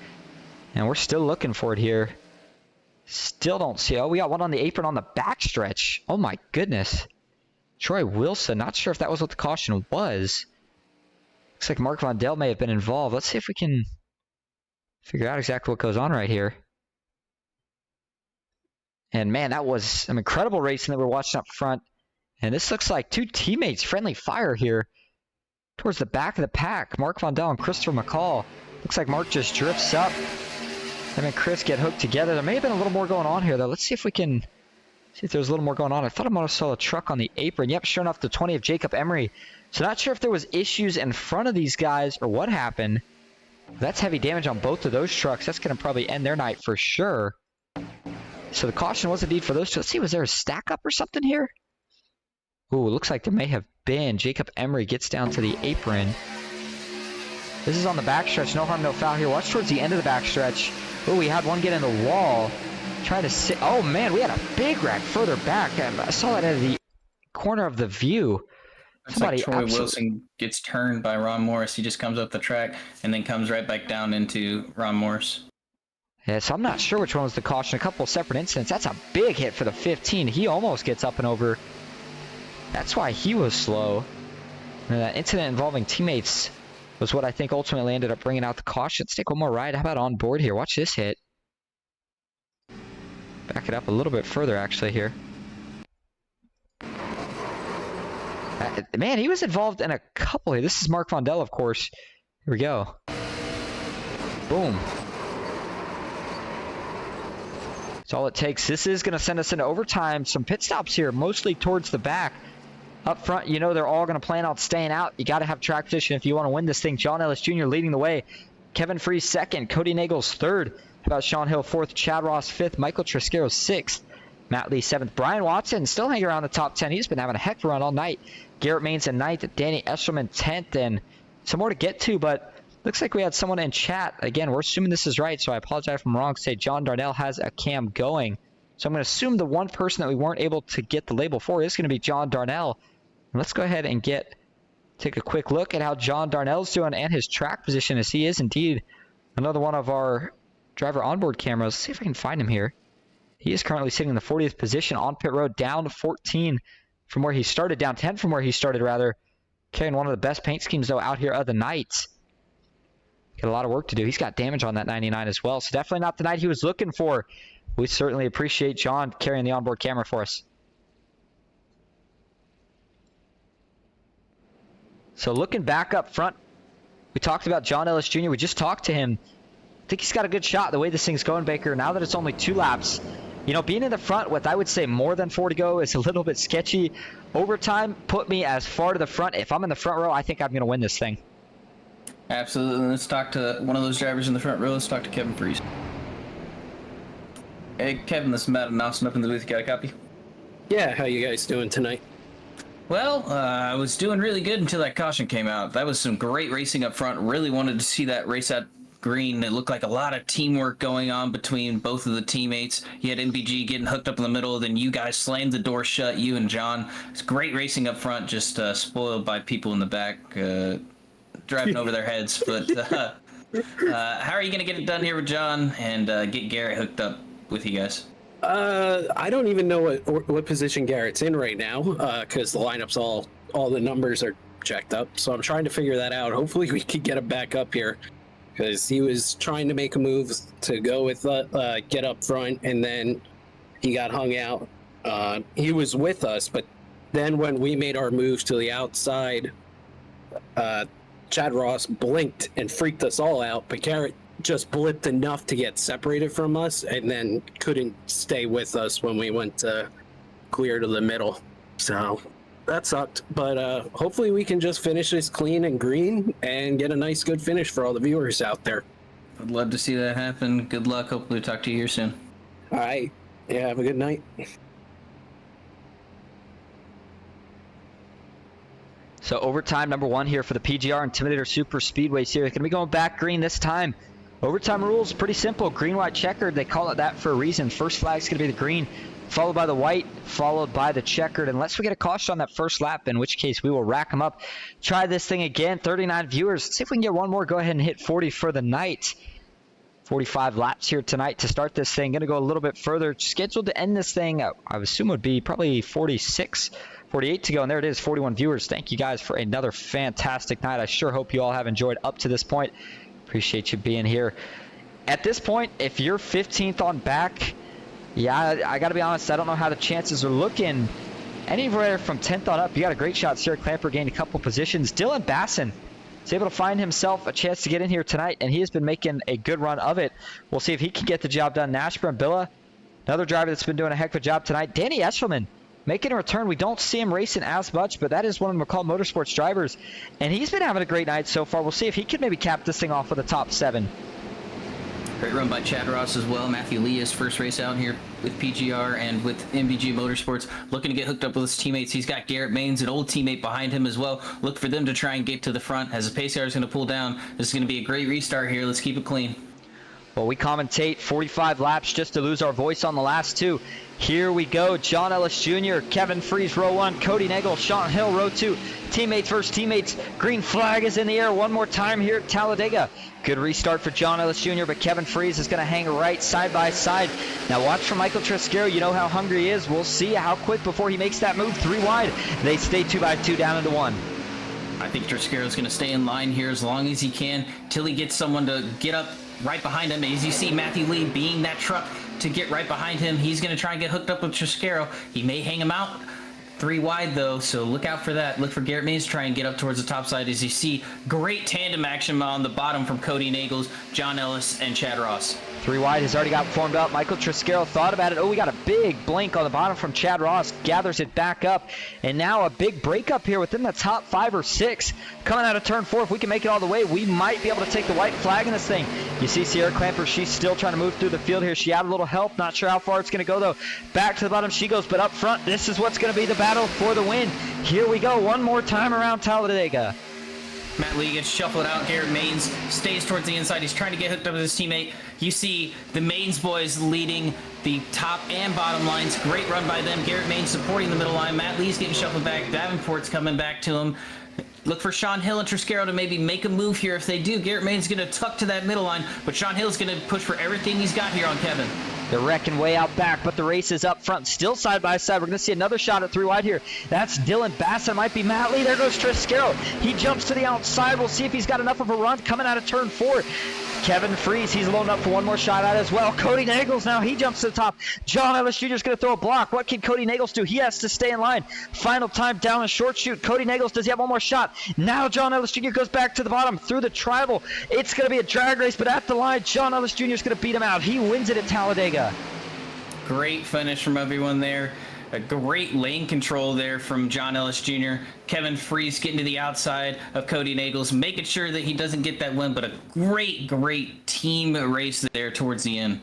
And we're still looking for it here. Still don't see. Oh, we got one on the apron on the backstretch. Oh, my goodness. Troy Wilson. Not sure if that was what the caution was. Looks like Mark Vondell may have been involved. Let's see if we can figure out exactly what goes on right here. And man, that was some incredible racing that we're watching up front. And this looks like 2 teammates, friendly fire here towards the back of the pack. Mark Vondell and Christopher McCall. Looks like Mark just drifts up. Him and Chris get hooked together. There may have been a little more going on here, though. Let's see if we can see if there's a little more going on. I thought I might have saw a truck on the apron. Yep, sure enough, the 20 of Jacob Emery. So not sure if there was issues in front of these guys or what happened. That's heavy damage on both of those trucks. That's going to probably end their night for sure. So the caution was indeed for those 2. Let's see, was there a stack up or something here? Ooh, looks like there may have been. Jacob Emery gets down to the apron. This is on the backstretch. No harm, no foul here. Watch towards the end of the backstretch. Ooh, we had one get in the wall. Try to sit. Oh, man, we had a big wreck further back. I saw that out of the corner of the view. It's like Troy Wilson gets turned by Ron Morris. He just comes up the track and then comes right back down into Ron Morris. Yeah, so I'm not sure which one was the caution. A couple of separate incidents. That's a big hit for the 15. He almost gets up and over. That's why he was slow. And that incident involving teammates was what I think ultimately ended up bringing out the caution. Let's take one more ride. How about on board here? Watch this hit. Back it up a little bit further, actually, here. Man, he was involved in a couple here. This is Mark Vondell, of course. Here we go. Boom. That's all it takes. This is going to send us into overtime. Some pit stops here, mostly towards the back. Up front, you know they're all going to plan on staying out. You got to have track position if you want to win this thing. John Ellis Jr. leading the way. Kevin Freese 2nd. Cody Nagels 3rd. How about Sean Hill 4th? Chad Ross 5th. Michael Triscaro 6th. Matt Lee 7th. Brian Watson still hanging around the top 10. He's been having a heck of a run all night. Garrett Maines in 9th. Danny Esselman 10th. And some more to get to, but looks like we had someone in chat. Again, we're assuming this is right, so I apologize if I'm wrong. Say John Darnell has a cam going. So I'm going to assume the one person that we weren't able to get the label for is going to be John Darnell. And let's go ahead and get take a quick look at how John Darnell's doing and his track position, as he is indeed another one of our driver onboard cameras. Let's see if I can find him here. He is currently sitting in the 40th position on pit road, down 14 from where he started, down 10 from where he started, rather. Carrying one of the best paint schemes, though, out here of the night. Got a lot of work to do. He's got damage on that 99 as well, so definitely not the night he was looking for. We certainly appreciate John carrying the onboard camera for us. So looking back up front, we talked about John Ellis Jr. We just talked to him. I think he's got a good shot the way this thing's going, Baker. Now that it's only 2 laps, you know, being in the front with, I would say, more than 4 to go is a little bit sketchy. Overtime put me as far to the front. If I'm in the front row, I think I'm going to win this thing. Absolutely. Let's talk to one of those drivers in the front row. Let's talk to Kevin Freeze. Hey, Kevin, this is Matt and Austin up in the booth. You got a copy? Yeah, how you guys doing tonight? Well, I was doing really good until that caution came out. That was some great racing up front. Really wanted to see that race at green. It looked like a lot of teamwork going on between both of the teammates. You had MBG getting hooked up in the middle, then you guys slammed the door shut, you and John. It's great racing up front, just spoiled by people in the back driving over their heads. But how are you going to get it done here with John and get Garrett hooked up with you guys? I don't even know what position Garrett's in right now, because the lineup's all the numbers are checked up. So I'm trying to figure that out. Hopefully we can get him back up here, because he was trying to make a move to go with get up front, and then he got hung out. He was with us, but then when we made our moves to the outside, Chad Ross blinked and freaked us all out, but Garrett just blipped enough to get separated from us and then couldn't stay with us when we went clear to the middle. So that sucked, but hopefully we can just finish this clean and green and get a nice good finish for all the viewers out there. I'd love to see that happen. Good luck. Hopefully talk to you here soon. All right. Yeah, have a good night. So overtime number 1 here for the PGR Intimidator Superspeedway Series. Going to be going back green this time. Overtime rules, pretty simple. Green, white, checkered. They call it that for a reason. First flag's going to be the green, followed by the white, followed by the checkered, unless we get a caution on that first lap, in which case we will rack them up. Try this thing again. 39 viewers. Let's see if we can get one more. Go ahead and hit 40 for the night. 45 laps here tonight to start this thing. Going to go a little bit further. Scheduled to end this thing, I assume would be probably 46, 48 to go. And there it is, 41 viewers. Thank you guys for another fantastic night. I sure hope you all have enjoyed up to this point. Appreciate you being here. At this point, if you're 15th on back, yeah, I got to be honest, I don't know how the chances are looking. Anywhere from 10th on up, you got a great shot. Sarah Clamper gained a couple positions. Dylan Basson is able to find himself a chance to get in here tonight, and he has been making a good run of it. We'll see if he can get the job done. Nashburn Billa, another driver that's been doing a heck of a job tonight. Danny Eshelman making a return. We don't see him racing as much, but that is one of the McCall Motorsports drivers, and he's been having a great night so far. We'll see if he can maybe cap this thing off with a top 7. Great run by Chad Ross as well. Matthew Lee, his first race out here with PGR and with MBG Motorsports, looking to get hooked up with his teammates. He's got Garrett Maines, an old teammate, behind him as well. Look for them to try and get to the front as the pace car is going to pull down. This is going to be a great restart here. Let's keep it clean. Well, we commentate 45 laps just to lose our voice on the last 2. Here we go. John Ellis Jr., Kevin Freeze, row 1, Cody Nagel, Sean Hill, row 2. Teammates versus teammates. Green flag is in the air one more time here at Talladega. Good restart for John Ellis Jr., but Kevin Freeze is going to hang right side by side. Now watch for Michael Tresquero. You know how hungry he is. We'll see how quick before he makes that move. 3 wide. They stay 2 by 2 down into 1. I think Tresquero's going to stay in line here as long as he can till he gets someone to get up right behind him. As you see Matthew Lee being that truck to get right behind him, he's going to try and get hooked up with Tresquero. He may hang him out. 3 wide though, so look out for that. Look for Garrett Maines to try and get up towards the top side. As you see, great tandem action on the bottom from Cody Nagels, John Ellis, and Chad Ross. 3 wide has already got formed up. Michael Tresquero thought about it. Oh, we got a big blink on the bottom from Chad Ross. Gathers it back up. And now a big breakup here within the top 5 or 6. Coming out of turn 4, if we can make it all the way, we might be able to take the white flag in this thing. You see Sierra Clamper, she's still trying to move through the field here. She had a little help. Not sure how far it's going to go, though. Back to the bottom she goes, but up front, this is what's going to be the battle for the win. Here we go, one more time around Talladega. Matt Lee gets shuffled out. Garrett Maines stays towards the inside. He's trying to get hooked up with his teammate. You see the Maines boys leading the top and bottom lines. Great run by them. Garrett Maines supporting the middle line. Matt Lee's getting shuffled back. Davenport's coming back to him. look for Sean Hill and Triscaro to maybe make a move here. If they do, Garrett Main's going to tuck to that middle line, but Sean Hill's going to push for everything he's got here on Kevin. They're wrecking way out back, but the race is up front, still side by side. We're going to see another shot at 3 wide here. That's Dylan Bassett. Might be Matt Lee. There goes Triscaro. He jumps to the outside. We'll see if he's got enough of a run coming out of turn 4. Kevin Freeze, he's loading up for one more shot at as well. Cody Nagels now, he jumps to the top. John Ellis Jr. is going to throw a block. What can Cody Nagels do? He has to stay in line. Final time down a short shoot. Cody Nagels, does he have one more shot? Now John Ellis Jr. goes back to the bottom through the tribal. It's going to be a drag race, but at the line, John Ellis Jr. is going to beat him out. He wins it at Talladega. Great finish from everyone there. A great lane control there from John Ellis Jr. Kevin Freeze getting to the outside of Cody Nagels, making sure that he doesn't get that win, but a great team race there towards the end.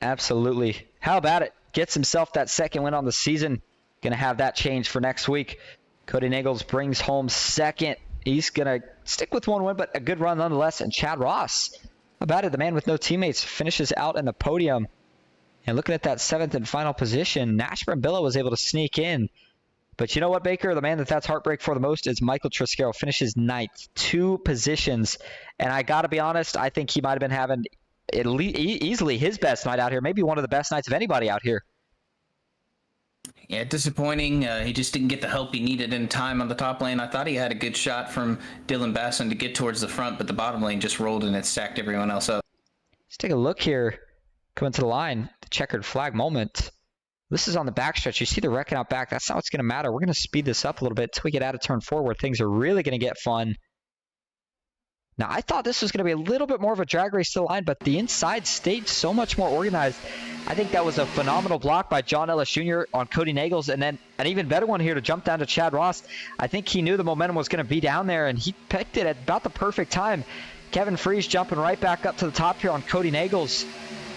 Absolutely. How about it? Gets himself that second win on the season. Going to have that change for next week. Cody Nagels brings home second. He's going to stick with one win, but a good run nonetheless. And Chad Ross, how about it? The man with no teammates finishes out in the podium. And looking at that 7th and final position, Nash Brambilla was able to sneak in. But you know what, Baker? The man that's heartbreak for the most is Michael Triscaro. Finishes 9th, 2 positions. And I got to be honest, I think he might have been having easily his best night out here. Maybe one of the best nights of anybody out here. Yeah, disappointing. He just didn't get the help he needed in time on the top lane. I thought he had a good shot from Dylan Basson to get towards the front, but the bottom lane just rolled and it stacked everyone else up. Let's take a look here. Coming to the line, the checkered flag moment. This is on the backstretch. You see the wrecking out back. That's not what's going to matter. We're going to speed this up a little bit until we get out of turn 4 where things are really going to get fun. Now, I thought this was going to be a little bit more of a drag race to the line, but the inside stayed so much more organized. I think that was a phenomenal block by John Ellis Jr. on Cody Nagels, and then an even better one here to jump down to Chad Ross. I think he knew the momentum was going to be down there, and he picked it at about the perfect time. Kevin Freeze jumping right back up to the top here on Cody Nagels,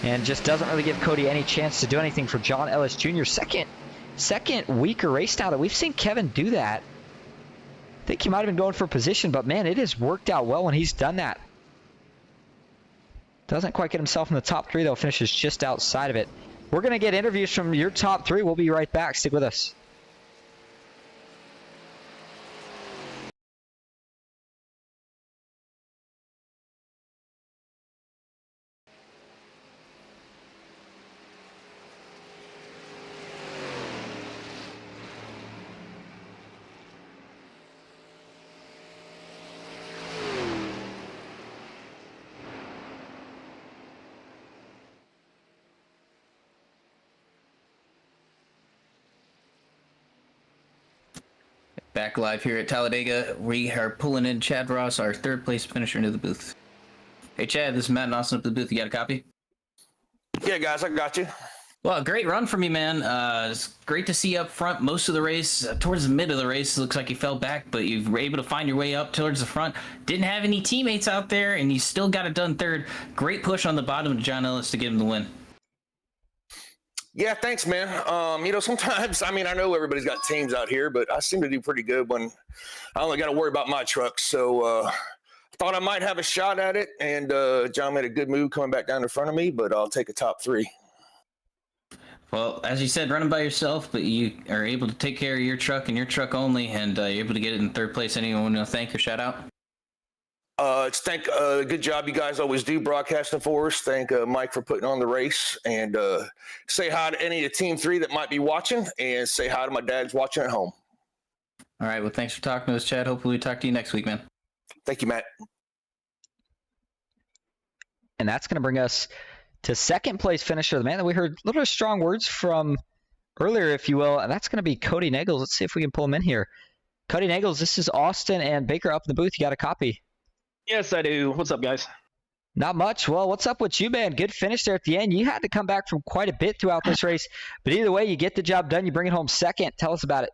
and just doesn't really give Cody any chance to do anything for John Ellis Jr. Second weaker race now that we've seen Kevin do that. I think he might have been going for position, but man, it has worked out well when he's done that. Doesn't quite get himself in the top 3 though, finishes just outside of it. We're going to get interviews from your top 3. We'll be right back. Stick with us. Back live here at Talladega. We are pulling in Chad Ross, our 3rd place finisher, into the booth. Hey, Chad, this is Matt and Austin up to the booth. You got a copy? Yeah, guys, I got you. Well, great run from you, man. It's great to see you up front most of the race. Towards the mid of the race, it looks like you fell back, but you were able to find your way up towards the front. Didn't have any teammates out there, and you still got it done 3rd. Great push on the bottom to John Ellis to get him the win. Yeah, thanks, man. Sometimes, I know everybody's got teams out here, but I seem to do pretty good when I only got to worry about my truck. So thought I might have a shot at it, and John made a good move coming back down in front of me, but I'll take a top 3. Well, as you said, running by yourself, but you are able to take care of your truck and your truck only, and you're able to get it in 3rd place. Anyone want to thank or shout out? Good job you guys always do broadcasting for us. Thank Mike for putting on the race, and say hi to any of the Team 3 that might be watching, and say hi to my dad's watching at home. All right. Well, thanks for talking to us, Chad. Hopefully we talk to you next week, man. Thank you, Matt. And that's going to bring us to 2nd place finisher, the man that we heard a little bit of strong words from earlier, if you will, and that's going to be Cody Nagels. Let's see if we can pull him in here. Cody Nagels, this is Austin and Baker up in the booth. You got a copy? Yes, I do. What's up, guys? Not much. Well, what's up with you, man? Good finish there at the end. You had to come back from quite a bit throughout this race, but either way, you get the job done. You bring it home 2nd. Tell us about it.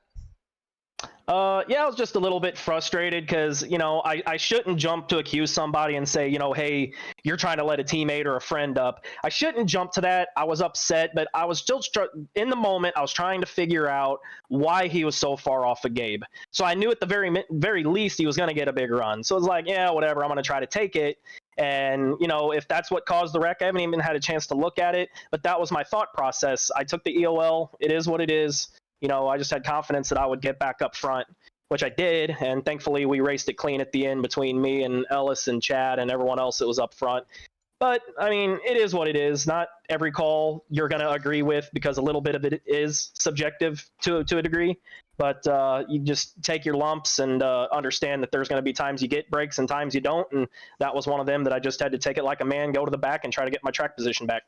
Yeah, I was just a little bit frustrated because, I shouldn't jump to accuse somebody and say, hey, you're trying to let a teammate or a friend up. I shouldn't jump to that. I was upset, but I was still in the moment. I was trying to figure out why he was so far off of Gabe. So I knew at the very least he was going to get a big run. So it was like, yeah, whatever. I'm going to try to take it. And, if that's what caused the wreck, I haven't even had a chance to look at it. But that was my thought process. I took the EOL. It is what it is. I just had confidence that I would get back up front, which I did. And thankfully we raced it clean at the end between me and Ellis and Chad and everyone else that was up front. But I mean, it is what it is. Not every call you're going to agree with, because a little bit of it is subjective to a degree. But you just take your lumps and understand that there's going to be times you get breaks and times you don't. And that was one of them that I just had to take it like a man, go to the back, and try to get my track position back.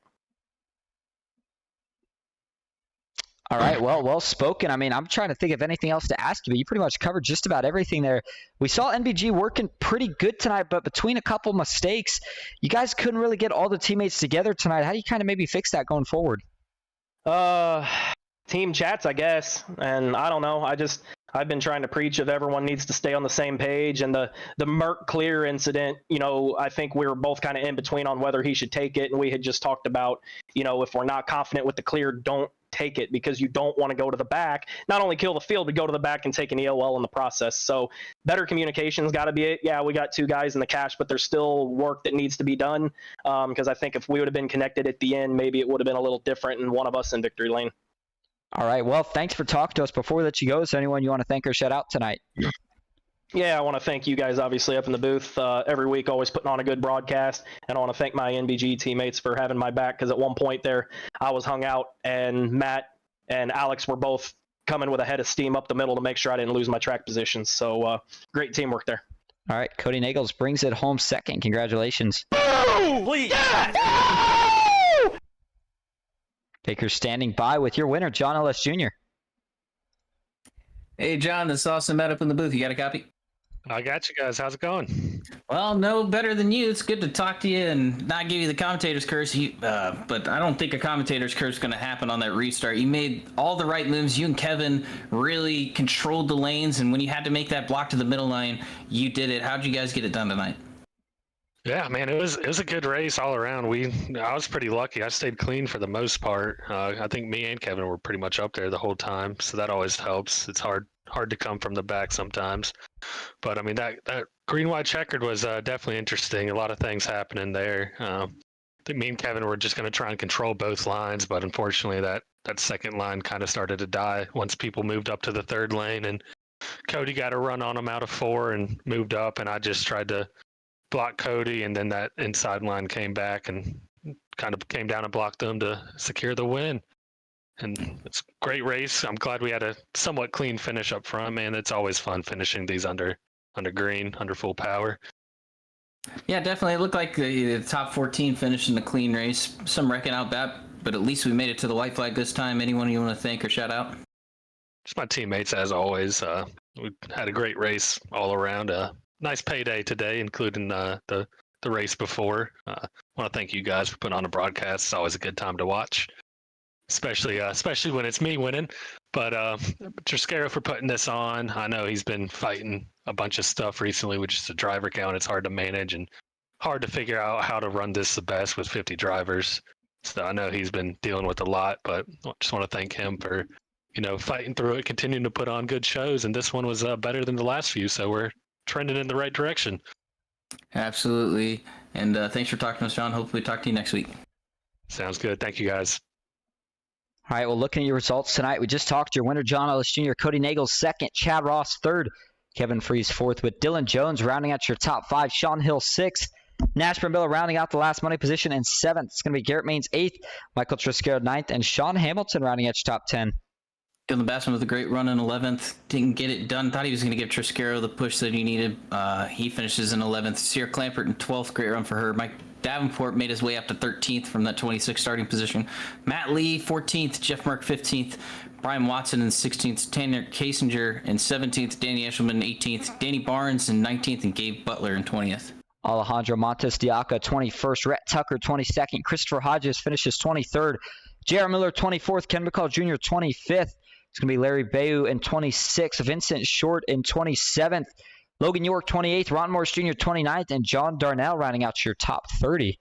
All right, well spoken. I mean, I'm trying to think of anything else to ask you, but you pretty much covered just about everything there. We saw NBG working pretty good tonight, but between a couple mistakes, you guys couldn't really get all the teammates together tonight. How do you kind of maybe fix that going forward? Team chats, I guess. And I don't know. I've been trying to preach if everyone needs to stay on the same page. And the Merc Clear incident, I think we were both kind of in between on whether he should take it. And we had just talked about, if we're not confident with the clear, don't take it, because you don't want to go to the back, not only kill the field, but go to the back and take an EOL in the process. So better communication's got to be it. Yeah, we got 2 guys in the cash, but there's still work that needs to be done. Because I think if we would have been connected at the end, maybe it would have been a little different and one of us in victory lane. All right, well, thanks for talking to us. Before we let you go, is there anyone you want to thank or shout out tonight? Yeah, I want to thank you guys, obviously, up in the booth every week, always putting on a good broadcast. And I want to thank my NBG teammates for having my back, because at one point there, I was hung out, and Matt and Alex were both coming with a head of steam up the middle to make sure I didn't lose my track positions. So great teamwork there. All right, Cody Nagels brings it home second. Congratulations. Holy Baker standing by with your winner, John Ellis Jr. Hey, John, this is Austin Matt up in the booth. You got a copy? I got you guys. How's it going? Well, no better than you. It's good to talk to you and not give you the commentator's curse. But I don't think a commentator's curse is going to happen on that restart. You made all the right moves. You and Kevin really controlled the lanes, and when you had to make that block to the middle line, you did it. How'd you guys get it done tonight? Yeah, man, it was a good race all around. I was pretty lucky. I stayed clean for the most part. I think me and Kevin were pretty much up there the whole time, so that always helps. It's hard to come from the back sometimes. But I mean, that green white checkered was definitely interesting. A lot of things happening there. I think me and Kevin were just going to try and control both lines, but unfortunately that second line kind of started to die once people moved up to the third lane, and Cody got a run on him out of 4 and moved up, and I just tried to block Cody, and then that inside line came back and kind of came down and blocked them to secure the win. And it's a great race. I'm glad we had a somewhat clean finish up front, man. It's always fun finishing these under green, under full power. Yeah, definitely. It looked like the top 14 finished in a clean race. Some wrecking out that, but at least we made it to the white flag this time. Anyone you want to thank or shout out? Just my teammates, as always. We had a great race all around. Nice payday today, including the race before. I want to thank you guys for putting on a broadcast. It's always a good time to watch, especially when it's me winning. But Triscaro for putting this on. I know he's been fighting a bunch of stuff recently with just a driver count. It's hard to manage and hard to figure out how to run this the best with 50 drivers. So I know he's been dealing with a lot, but I just want to thank him for fighting through it, continuing to put on good shows. And this one was better than the last few, so we're trending in the right direction. Absolutely. And thanks for talking to us, John. Hopefully talk to you next week. Sounds good. Thank you, guys. All right, well, looking at your results tonight, we just talked to your winner, John Ellis Jr., Cody Nagels second, Chad Ross third, Kevin Freese fourth, with Dylan Jones rounding out your top 5, Sean Hill sixth, Nashburn Miller rounding out the last money position in 7th. It's going to be Garrett Maines 8th, Michael Triscaro 9th, and Sean Hamilton rounding out your top 10. Dylan Bassman with a great run in 11th. Didn't get it done. Thought he was going to give Triscaro the push that he needed. He finishes in 11th. Sierra Clampert in 12th. Great run for her. Mike Davenport made his way up to 13th from that 26th starting position. Matt Lee, 14th. Jeff Merck, 15th. Brian Watson in 16th. Tanner Kasinger in 17th. Danny Eshelman, 18th. Danny Barnes in 19th. And Gabe Butler in 20th. Alejandro Montes de Oca, 21st. Rhett Tucker, 22nd. Christopher Hodges finishes 23rd. J.R. Miller, 24th. Ken McCall Jr., 25th. It's going to be Larry Bayou in 26th. Vincent Short in 27th. Logan York, 28th. Ron Morris Jr., 29th. And John Darnell rounding out your top 30.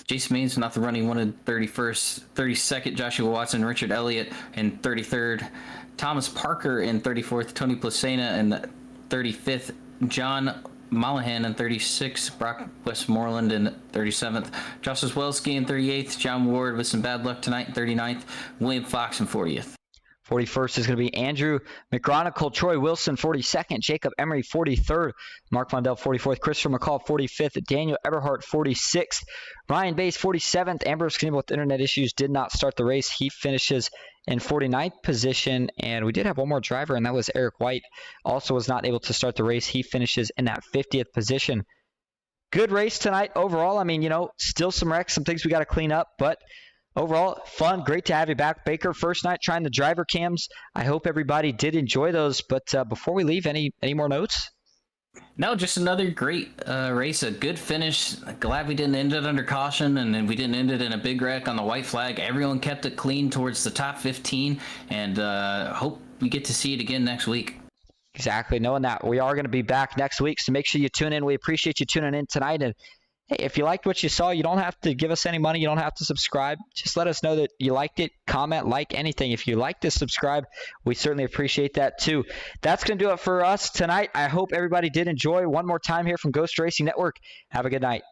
Jason Maines not the running one in 31st. 32nd, Joshua Watson. Richard Elliott in 33rd. Thomas Parker in 34th. Tony Placena in 35th. John Mollahan in 36th. Brock Westmoreland in 37th. Joshua Welski in 38th. John Ward with some bad luck tonight in 39th. William Fox in 40th. 41st is going to be Andrew McGronicle, Troy Wilson 42nd, Jacob Emery 43rd, Mark Mondell 44th, Christopher McCall 45th, Daniel Eberhardt 46th, Ryan Bays 47th. Ambrose Knebel with internet issues did not start the race. He finishes in 49th position, and we did have one more driver, and that was Eric White. Also was not able to start the race. He finishes in that 50th position. Good race tonight overall. I mean, you know, still some wrecks, some things we got to clean up, but overall, fun. Great to have you back, Baker. First night trying the driver cams. I hope everybody did enjoy those. But before we leave, any more notes? No, just another great race, a good finish. Glad we didn't end it under caution, and then we didn't end it in a big wreck on the white flag. Everyone kept it clean towards the top 15, and hope we get to see it again next week. Exactly. Knowing that we are going to be back next week, so make sure you tune in. We appreciate you tuning in tonight. And hey, if you liked what you saw, you don't have to give us any money. You don't have to subscribe. Just let us know that you liked it. Comment, like, anything. If you like this, subscribe. We certainly appreciate that too. That's going to do it for us tonight. I hope everybody did enjoy. One more time here from Ghost Racing Network. Have a good night.